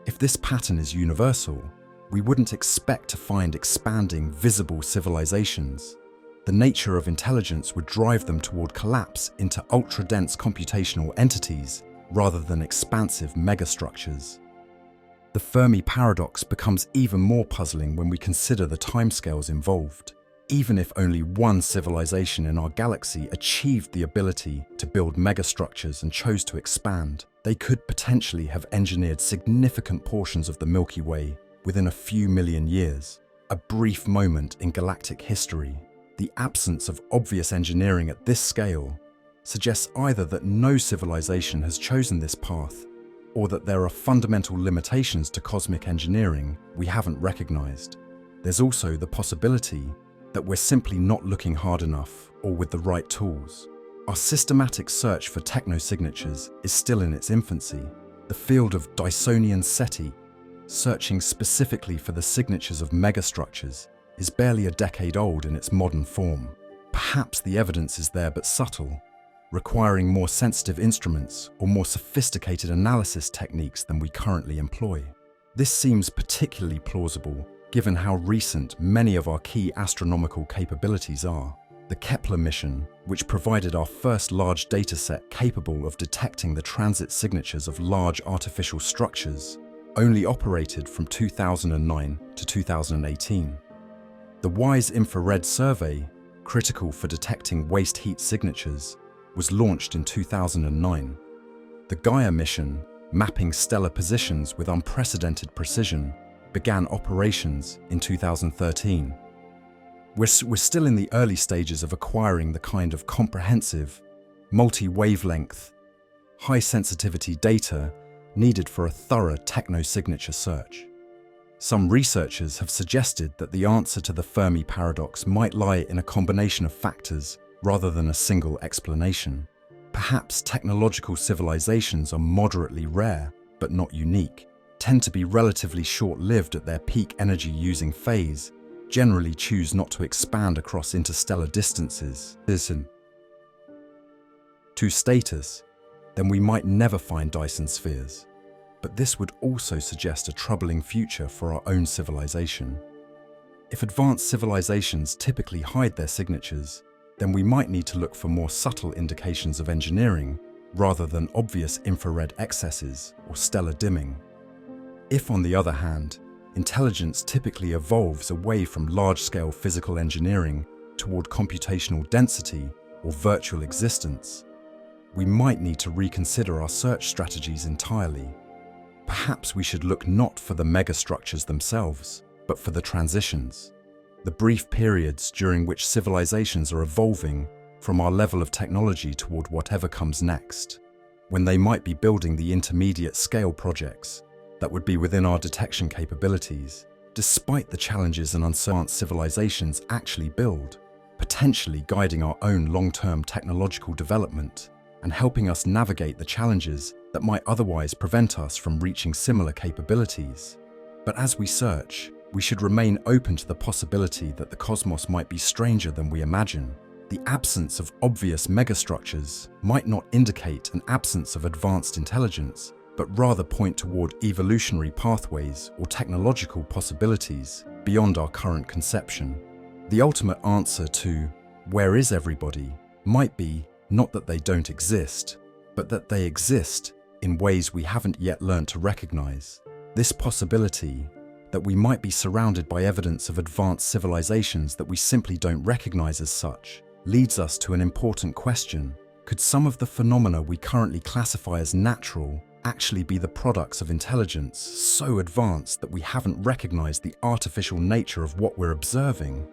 If this pattern is universal, we wouldn't expect to find expanding visible civilizations. The nature of intelligence would drive them toward collapse into ultra-dense computational entities rather than expansive megastructures. The Fermi Paradox becomes even more puzzling when we consider the timescales involved. Even if only one civilization in our galaxy achieved the ability to build megastructures and chose to expand, they could potentially have engineered significant portions of the Milky Way within a few million years, a brief moment in galactic history. The absence of obvious engineering at this scale suggests either that no civilization has chosen this path, or that there are fundamental limitations to cosmic engineering we haven't recognized. There's also the possibility that we're simply not looking hard enough or with the right tools. Our systematic search for technosignatures is still in its infancy. The field of Dysonian SETI, searching specifically for the signatures of megastructures, is barely a decade old in its modern form. Perhaps the evidence is there but subtle, requiring more sensitive instruments or more sophisticated analysis techniques than we currently employ. This seems particularly plausible given how recent many of our key astronomical capabilities are. The Kepler mission, which provided our first large dataset capable of detecting the transit signatures of large artificial structures, only operated from 2009 to 2018. The WISE infrared survey, critical for detecting waste heat signatures, was launched in 2009. The Gaia mission, mapping stellar positions with unprecedented precision, began operations in 2013. We're still in the early stages of acquiring the kind of comprehensive, multi-wavelength, high-sensitivity data needed for a thorough technosignature search. Some researchers have suggested that the answer to the Fermi Paradox might lie in a combination of factors rather than a single explanation. Perhaps technological civilizations are moderately rare, but not unique, tend to be relatively short-lived at their peak energy-using phase, generally choose not to expand across interstellar distances. To status, then we might never find Dyson spheres. But this would also suggest a troubling future for our own civilization. If advanced civilizations typically hide their signatures, then we might need to look for more subtle indications of engineering rather than obvious infrared excesses or stellar dimming. If, on the other hand, intelligence typically evolves away from large-scale physical engineering toward computational density or virtual existence, we might need to reconsider our search strategies entirely. Perhaps we should look not for the megastructures themselves, but for the transitions, the brief periods during which civilizations are evolving from our level of technology toward whatever comes next, when they might be building the intermediate scale projects that would be within our detection capabilities, despite the challenges and uncertainties civilizations actually build, potentially guiding our own long-term technological development and helping us navigate the challenges that might otherwise prevent us from reaching similar capabilities. But as we search, we should remain open to the possibility that the cosmos might be stranger than we imagine. The absence of obvious megastructures might not indicate an absence of advanced intelligence, but rather point toward evolutionary pathways or technological possibilities beyond our current conception. The ultimate answer to "where is everybody?" might be not that they don't exist, but that they exist in ways we haven't yet learned to recognize. This possibility that we might be surrounded by evidence of advanced civilizations that we simply don't recognize as such leads us to an important question. Could some of the phenomena we currently classify as natural actually be the products of intelligence so advanced that we haven't recognized the artificial nature of what we're observing?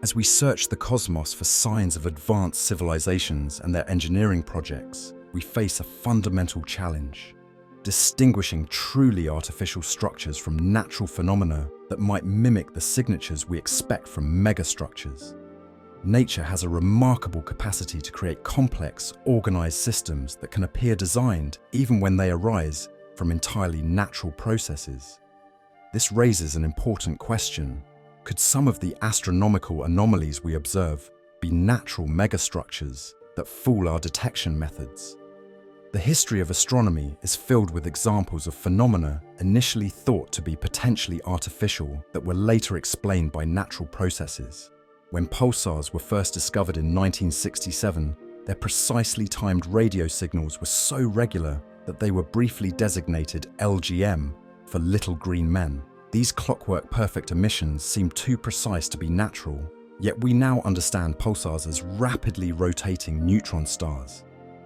As we search the cosmos for signs of advanced civilizations and their engineering projects, we face a fundamental challenge: distinguishing truly artificial structures from natural phenomena that might mimic the signatures we expect from megastructures. Nature has a remarkable capacity to create complex, organized systems that can appear designed even when they arise from entirely natural processes. This raises an important question. Could some of the astronomical anomalies we observe be natural megastructures that fool our detection methods? The history of astronomy is filled with examples of phenomena initially thought to be potentially artificial that were later explained by natural processes. When pulsars were first discovered in 1967, their precisely timed radio signals were so regular that they were briefly designated LGM for little green men. These clockwork-perfect emissions seemed too precise to be natural, yet we now understand pulsars as rapidly rotating neutron stars.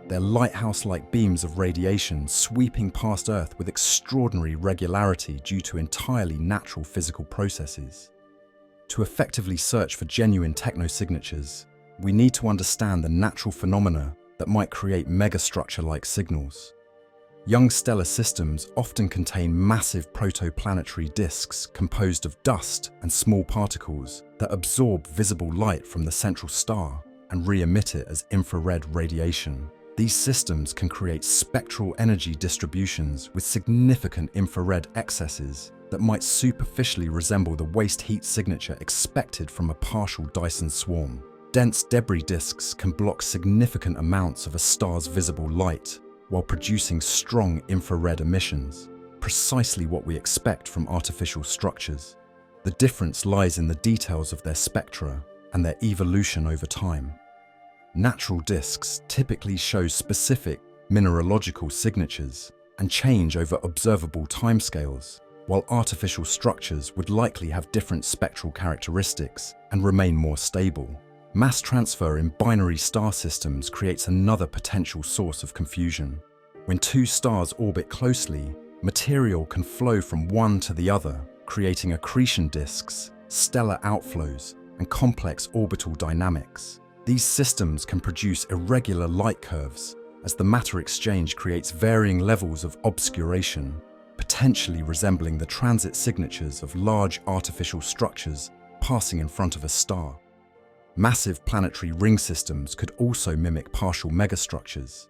Their lighthouse-like beams of radiation sweeping past Earth with extraordinary regularity due to entirely natural physical processes. To effectively search for genuine technosignatures, we need to understand the natural phenomena that might create megastructure-like signals. Young stellar systems often contain massive protoplanetary disks composed of dust and small particles that absorb visible light from the central star and re-emit it as infrared radiation. These systems can create spectral energy distributions with significant infrared excesses that might superficially resemble the waste heat signature expected from a partial Dyson swarm. Dense debris disks can block significant amounts of a star's visible light while producing strong infrared emissions, precisely what we expect from artificial structures. The difference lies in the details of their spectra and their evolution over time. Natural disks typically show specific mineralogical signatures and change over observable timescales, while artificial structures would likely have different spectral characteristics and remain more stable. Mass transfer in binary star systems creates another potential source of confusion. When two stars orbit closely, material can flow from one to the other, creating accretion disks, stellar outflows, and complex orbital dynamics. These systems can produce irregular light curves as the matter exchange creates varying levels of obscuration, potentially resembling the transit signatures of large artificial structures passing in front of a star. Massive planetary ring systems could also mimic partial megastructures.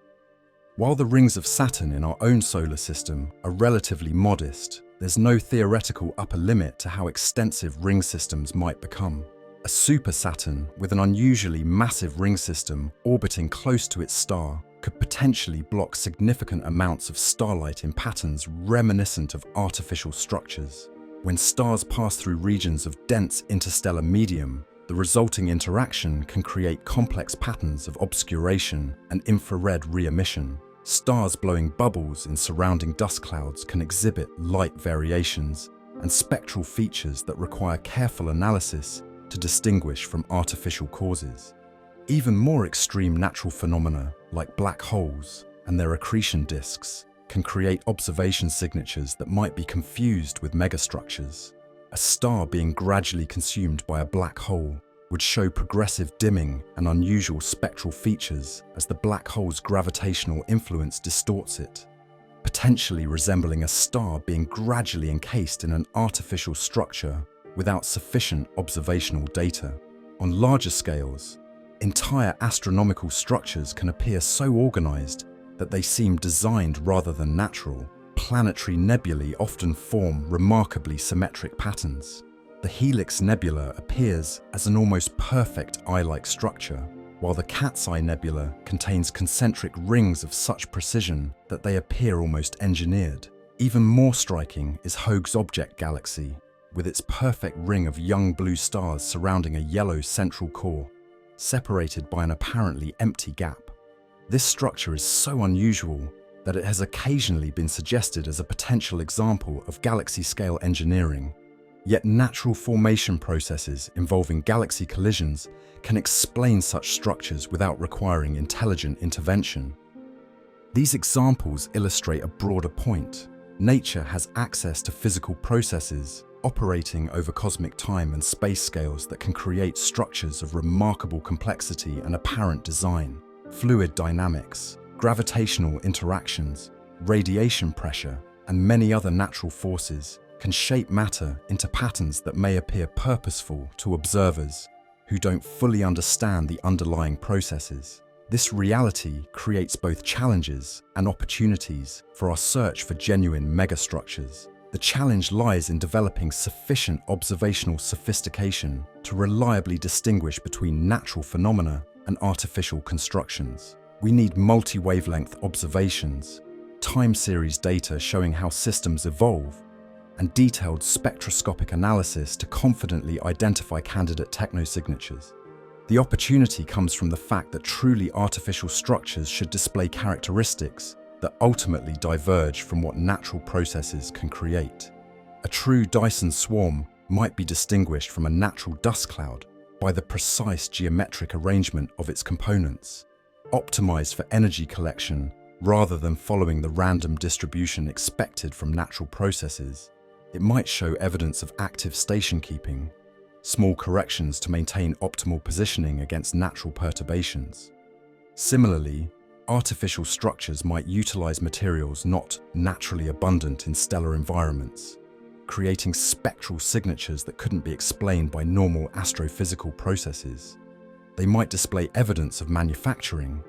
While the rings of Saturn in our own solar system are relatively modest, there's no theoretical upper limit to how extensive ring systems might become. A super Saturn with an unusually massive ring system orbiting close to its star could potentially block significant amounts of starlight in patterns reminiscent of artificial structures. When stars pass through regions of dense interstellar medium, the resulting interaction can create complex patterns of obscuration and infrared re-emission. Stars blowing bubbles in surrounding dust clouds can exhibit light variations and spectral features that require careful analysis to distinguish from artificial causes. Even more extreme natural phenomena, like black holes and their accretion disks, can create observation signatures that might be confused with megastructures. A star being gradually consumed by a black hole would show progressive dimming and unusual spectral features as the black hole's gravitational influence distorts it, potentially resembling a star being gradually encased in an artificial structure without sufficient observational data. On larger scales, entire astronomical structures can appear so organized that they seem designed rather than natural. Planetary nebulae often form remarkably symmetric patterns. The Helix Nebula appears as an almost perfect eye-like structure, while the Cat's Eye Nebula contains concentric rings of such precision that they appear almost engineered. Even more striking is Hoag's Object Galaxy, with its perfect ring of young blue stars surrounding a yellow central core, separated by an apparently empty gap. This structure is so unusual that it has occasionally been suggested as a potential example of galaxy-scale engineering. Yet natural formation processes involving galaxy collisions can explain such structures without requiring intelligent intervention. These examples illustrate a broader point. Nature has access to physical processes operating over cosmic time and space scales that can create structures of remarkable complexity and apparent design. Fluid dynamics, gravitational interactions, radiation pressure, and many other natural forces can shape matter into patterns that may appear purposeful to observers who don't fully understand the underlying processes. This reality creates both challenges and opportunities for our search for genuine megastructures. The challenge lies in developing sufficient observational sophistication to reliably distinguish between natural phenomena and artificial constructions. We need multi-wavelength observations, time series data showing how systems evolve, and detailed spectroscopic analysis to confidently identify candidate technosignatures. The opportunity comes from the fact that truly artificial structures should display characteristics that ultimately diverge from what natural processes can create. A true Dyson swarm might be distinguished from a natural dust cloud by the precise geometric arrangement of its components, optimized for energy collection rather than following the random distribution expected from natural processes. It might show evidence of active station keeping, small corrections to maintain optimal positioning against natural perturbations. Similarly, artificial structures might utilize materials not naturally abundant in stellar environments, creating spectral signatures that couldn't be explained by normal astrophysical processes. They might display evidence of manufacturing,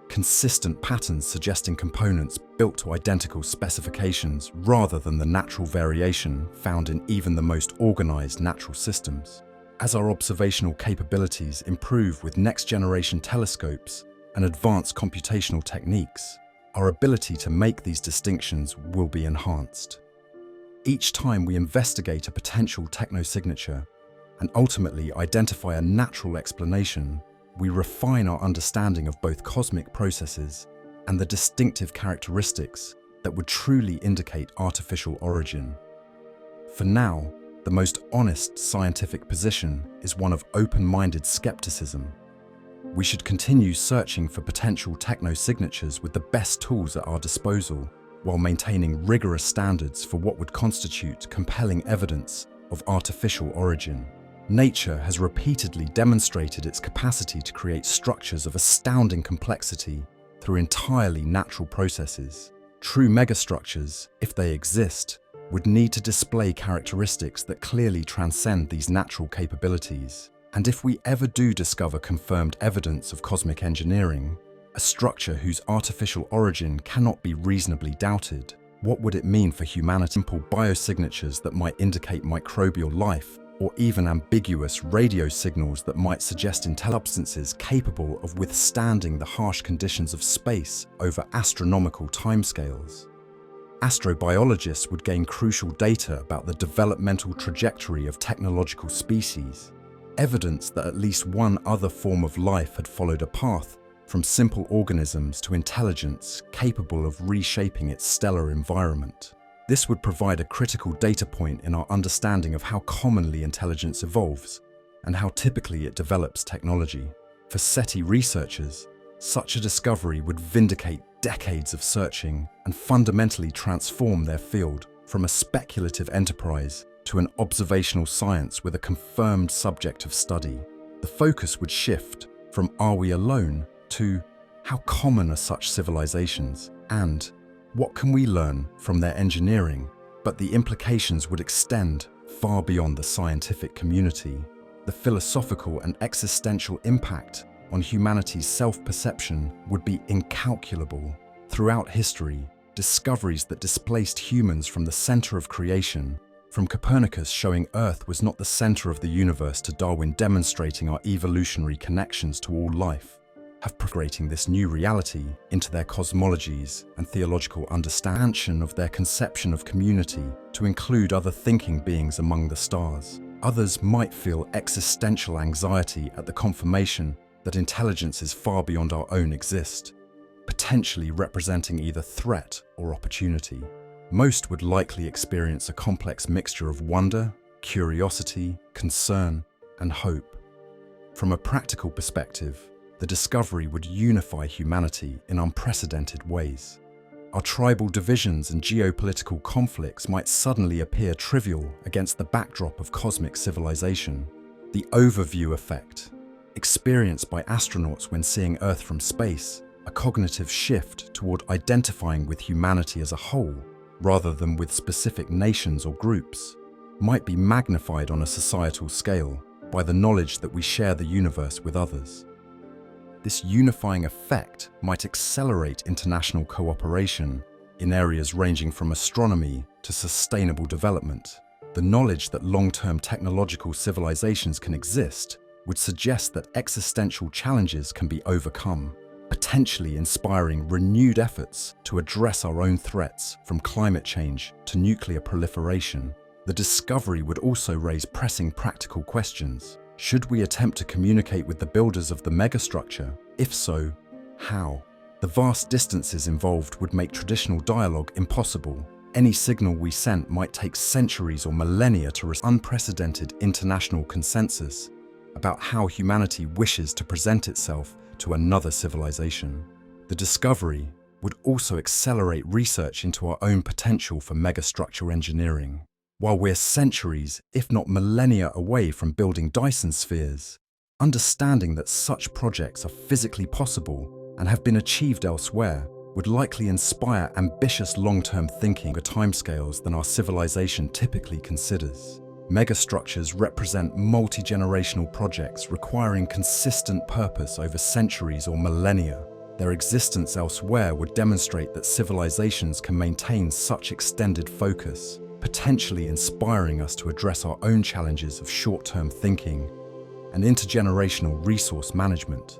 consistent patterns suggesting components built to identical specifications rather than the natural variation found in even the most organized natural systems. As our observational capabilities improve with next-generation telescopes and advanced computational techniques, our ability to make these distinctions will be enhanced. Each time we investigate a potential technosignature and ultimately identify a natural explanation, we refine our understanding of both cosmic processes and the distinctive characteristics that would truly indicate artificial origin. For now, the most honest scientific position is one of open-minded skepticism. We should continue searching for potential technosignatures with the best tools at our disposal, while maintaining rigorous standards for what would constitute compelling evidence of artificial origin. Nature has repeatedly demonstrated its capacity to create structures of astounding complexity through entirely natural processes. True megastructures, if they exist, would need to display characteristics that clearly transcend these natural capabilities. And if we ever do discover confirmed evidence of cosmic engineering, a structure whose artificial origin cannot be reasonably doubted, what would it mean for humanity? Simple biosignatures that might indicate microbial life, or even ambiguous radio signals that might suggest substances capable of withstanding the harsh conditions of space over astronomical timescales. Astrobiologists would gain crucial data about the developmental trajectory of technological species, evidence that at least one other form of life had followed a path from simple organisms to intelligence capable of reshaping its stellar environment. This would provide a critical data point in our understanding of how commonly intelligence evolves and how typically it develops technology. For SETI researchers, such a discovery would vindicate decades of searching and fundamentally transform their field from a speculative enterprise to an observational science with a confirmed subject of study. The focus would shift from "are we alone?" to "how common are such civilizations?" and "what can we learn from their engineering?" But the implications would extend far beyond the scientific community. The philosophical and existential impact on humanity's self-perception would be incalculable. Throughout history, discoveries that displaced humans from the center of creation, from Copernicus showing Earth was not the center of the universe to Darwin demonstrating our evolutionary connections to all life, have integrating this new reality into their cosmologies and theological understanding of their conception of community to include other thinking beings among the stars. Others might feel existential anxiety at the confirmation that intelligences far beyond our own exist, potentially representing either threat or opportunity. Most would likely experience a complex mixture of wonder, curiosity, concern, and hope. From a practical perspective, The discovery would unify humanity in unprecedented ways. Our tribal divisions and geopolitical conflicts might suddenly appear trivial against the backdrop of cosmic civilization. The overview effect, experienced by astronauts when seeing Earth from space, a cognitive shift toward identifying with humanity as a whole, rather than with specific nations or groups, might be magnified on a societal scale by the knowledge that we share the universe with others. This unifying effect might accelerate international cooperation in areas ranging from astronomy to sustainable development. The knowledge that long-term technological civilizations can exist would suggest that existential challenges can be overcome, potentially inspiring renewed efforts to address our own threats, from climate change to nuclear proliferation. The discovery would also raise pressing practical questions. Should we attempt to communicate with the builders of the megastructure? If so, how? The vast distances involved would make traditional dialogue impossible. Any signal we sent might take centuries or millennia to reach unprecedented international consensus about how humanity wishes to present itself to another civilization. The discovery would also accelerate research into our own potential for megastructure engineering. While we're centuries, if not millennia, away from building Dyson spheres, understanding that such projects are physically possible and have been achieved elsewhere would likely inspire ambitious long-term thinking at timescales than our civilization typically considers. Megastructures represent multi-generational projects requiring consistent purpose over centuries or millennia. Their existence elsewhere would demonstrate that civilizations can maintain such extended focus, potentially inspiring us to address our own challenges of short-term thinking and intergenerational resource management.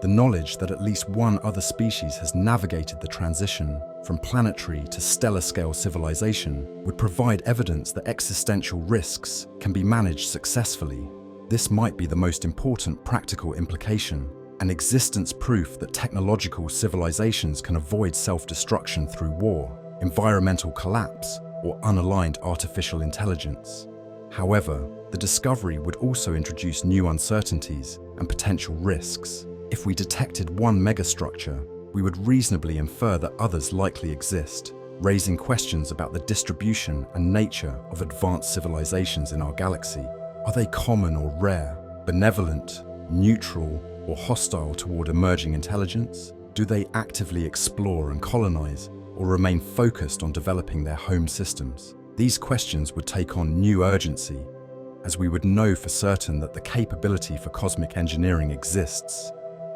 The knowledge that at least one other species has navigated the transition from planetary to stellar-scale civilization would provide evidence that existential risks can be managed successfully. This might be the most important practical implication, an existence proof that technological civilizations can avoid self-destruction through war, environmental collapse, or unaligned artificial intelligence. However, the discovery would also introduce new uncertainties and potential risks. If we detected one megastructure, we would reasonably infer that others likely exist, raising questions about the distribution and nature of advanced civilizations in our galaxy. Are they common or rare, benevolent, neutral, or hostile toward emerging intelligence? Do they actively explore and colonize, or remain focused on developing their home systems? These questions would take on new urgency, as we would know for certain that the capability for cosmic engineering exists,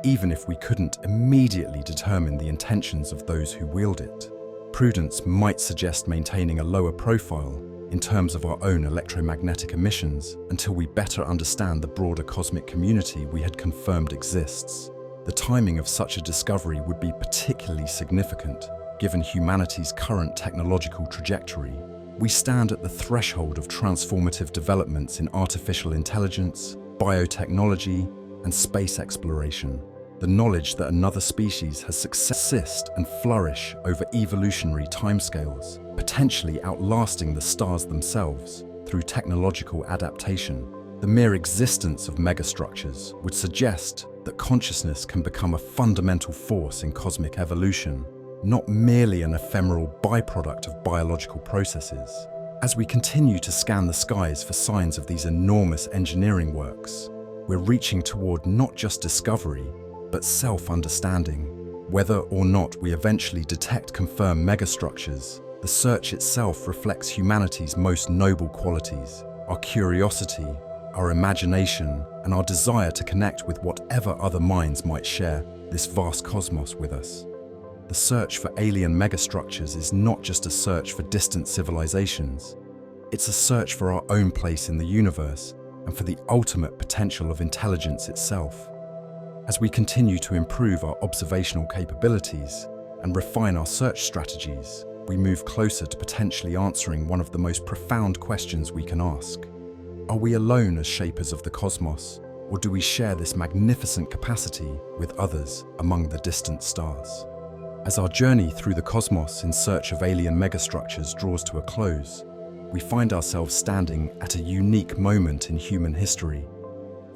even if we couldn't immediately determine the intentions of those who wield it. Prudence might suggest maintaining a lower profile in terms of our own electromagnetic emissions until we better understand the broader cosmic community we had confirmed exists. The timing of such a discovery would be particularly significant, given humanity's current technological trajectory. We stand at the threshold of transformative developments in artificial intelligence, biotechnology, and space exploration. The knowledge that another species has persist and flourish over evolutionary timescales, potentially outlasting the stars themselves through technological adaptation. The mere existence of megastructures would suggest that consciousness can become a fundamental force in cosmic evolution, not merely an ephemeral byproduct of biological processes. As we continue to scan the skies for signs of these enormous engineering works, we're reaching toward not just discovery, but self-understanding. Whether or not we eventually detect confirmed megastructures, the search itself reflects humanity's most noble qualities: our curiosity, our imagination, and our desire to connect with whatever other minds might share this vast cosmos with us. The search for alien megastructures is not just a search for distant civilizations. It's a search for our own place in the universe and for the ultimate potential of intelligence itself. As we continue to improve our observational capabilities and refine our search strategies, we move closer to potentially answering one of the most profound questions we can ask. Are we alone as shapers of the cosmos, or do we share this magnificent capacity with others among the distant stars? As our journey through the cosmos in search of alien megastructures draws to a close, we find ourselves standing at a unique moment in human history.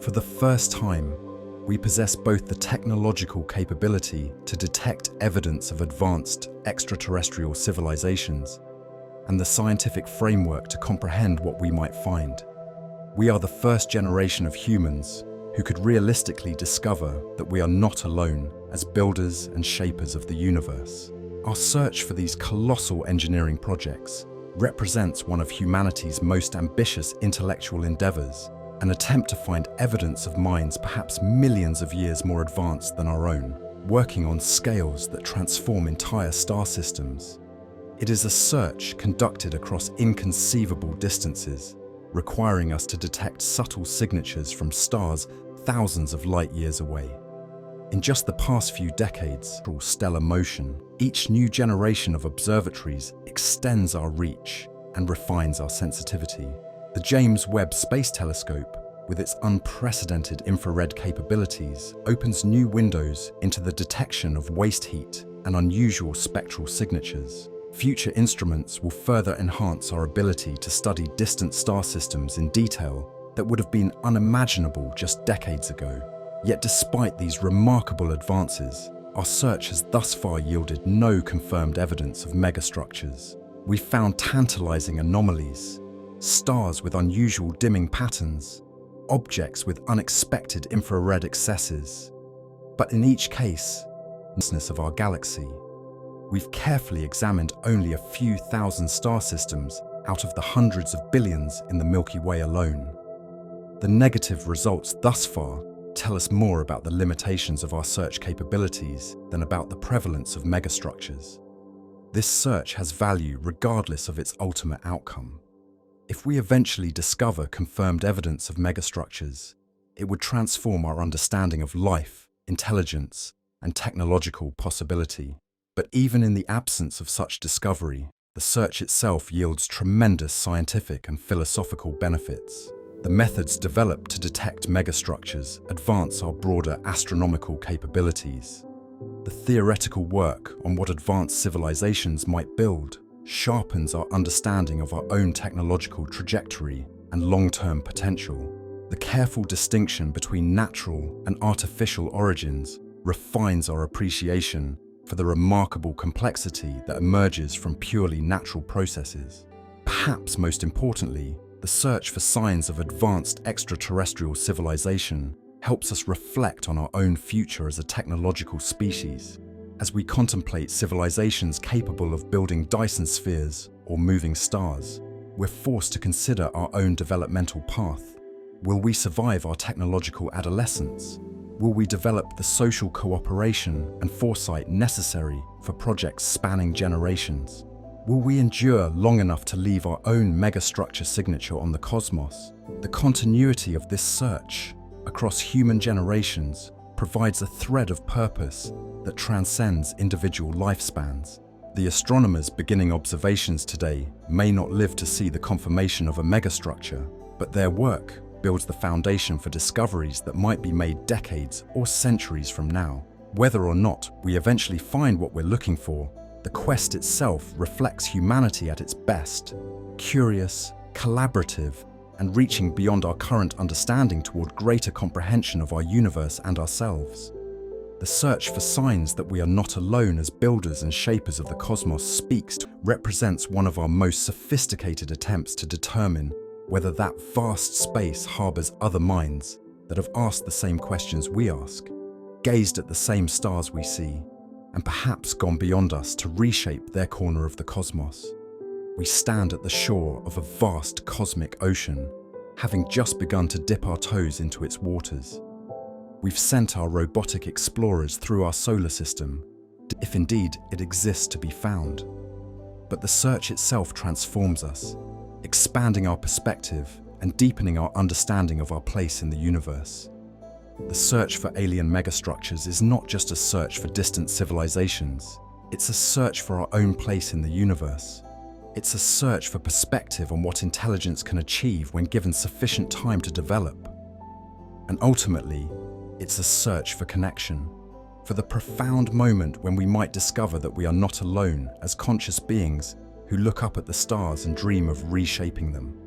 For the first time, We possess both the technological capability to detect evidence of advanced extraterrestrial civilizations and the scientific framework to comprehend what we might find. We are the first generation of humans who could realistically discover that we are not alone as builders and shapers of the universe. Our search for these colossal engineering projects represents one of humanity's most ambitious intellectual endeavors, an attempt to find evidence of minds perhaps millions of years more advanced than our own, working on scales that transform entire star systems. It is a search conducted across inconceivable distances, requiring us to detect subtle signatures from stars thousands of light years away. In just the past few decades, through stellar motion, each new generation of observatories extends our reach and refines our sensitivity. The James Webb Space Telescope, with its unprecedented infrared capabilities, opens new windows into the detection of waste heat and unusual spectral signatures. Future instruments will further enhance our ability to study distant star systems in detail that would have been unimaginable just decades ago. Yet despite these remarkable advances, our search has thus far yielded no confirmed evidence of megastructures. We've found tantalizing anomalies, stars with unusual dimming patterns, objects with unexpected infrared excesses. But in each case, of our galaxy, we've carefully examined only a few thousand star systems out of the hundreds of billions in the Milky Way alone. The negative results thus far tell us more about the limitations of our search capabilities than about the prevalence of megastructures. This search has value regardless of its ultimate outcome. If we eventually discover confirmed evidence of megastructures, it would transform our understanding of life, intelligence, and technological possibility. But even in the absence of such discovery, the search itself yields tremendous scientific and philosophical benefits. The methods developed to detect megastructures advance our broader astronomical capabilities. The theoretical work on what advanced civilizations might build sharpens our understanding of our own technological trajectory and long-term potential. The careful distinction between natural and artificial origins refines our appreciation for the remarkable complexity that emerges from purely natural processes. Perhaps most importantly, the search for signs of advanced extraterrestrial civilization helps us reflect on our own future as a technological species. As we contemplate civilizations capable of building Dyson spheres or moving stars, we're forced to consider our own developmental path. Will we survive our technological adolescence? Will we develop the social cooperation and foresight necessary for projects spanning generations? Will we endure long enough to leave our own megastructure signature on the cosmos? The continuity of this search across human generations provides a thread of purpose that transcends individual lifespans. The astronomers beginning observations today may not live to see the confirmation of a megastructure, but their work builds the foundation for discoveries that might be made decades or centuries from now. Whether or not we eventually find what we're looking for, the quest itself reflects humanity at its best, curious, collaborative, and reaching beyond our current understanding toward greater comprehension of our universe and ourselves. The search for signs that we are not alone as builders and shapers of the cosmos represents one of our most sophisticated attempts to determine whether that vast space harbors other minds that have asked the same questions we ask, gazed at the same stars we see, and perhaps gone beyond us to reshape their corner of the cosmos. We stand at the shore of a vast cosmic ocean, having just begun to dip our toes into its waters. We've sent our robotic explorers through our solar system, if indeed it exists to be found. But the search itself transforms us, expanding our perspective and deepening our understanding of our place in the universe. The search for alien megastructures is not just a search for distant civilizations, it's a search for our own place in the universe. It's a search for perspective on what intelligence can achieve when given sufficient time to develop. And ultimately, it's a search for connection, for the profound moment when we might discover that we are not alone as conscious beings who look up at the stars and dream of reshaping them.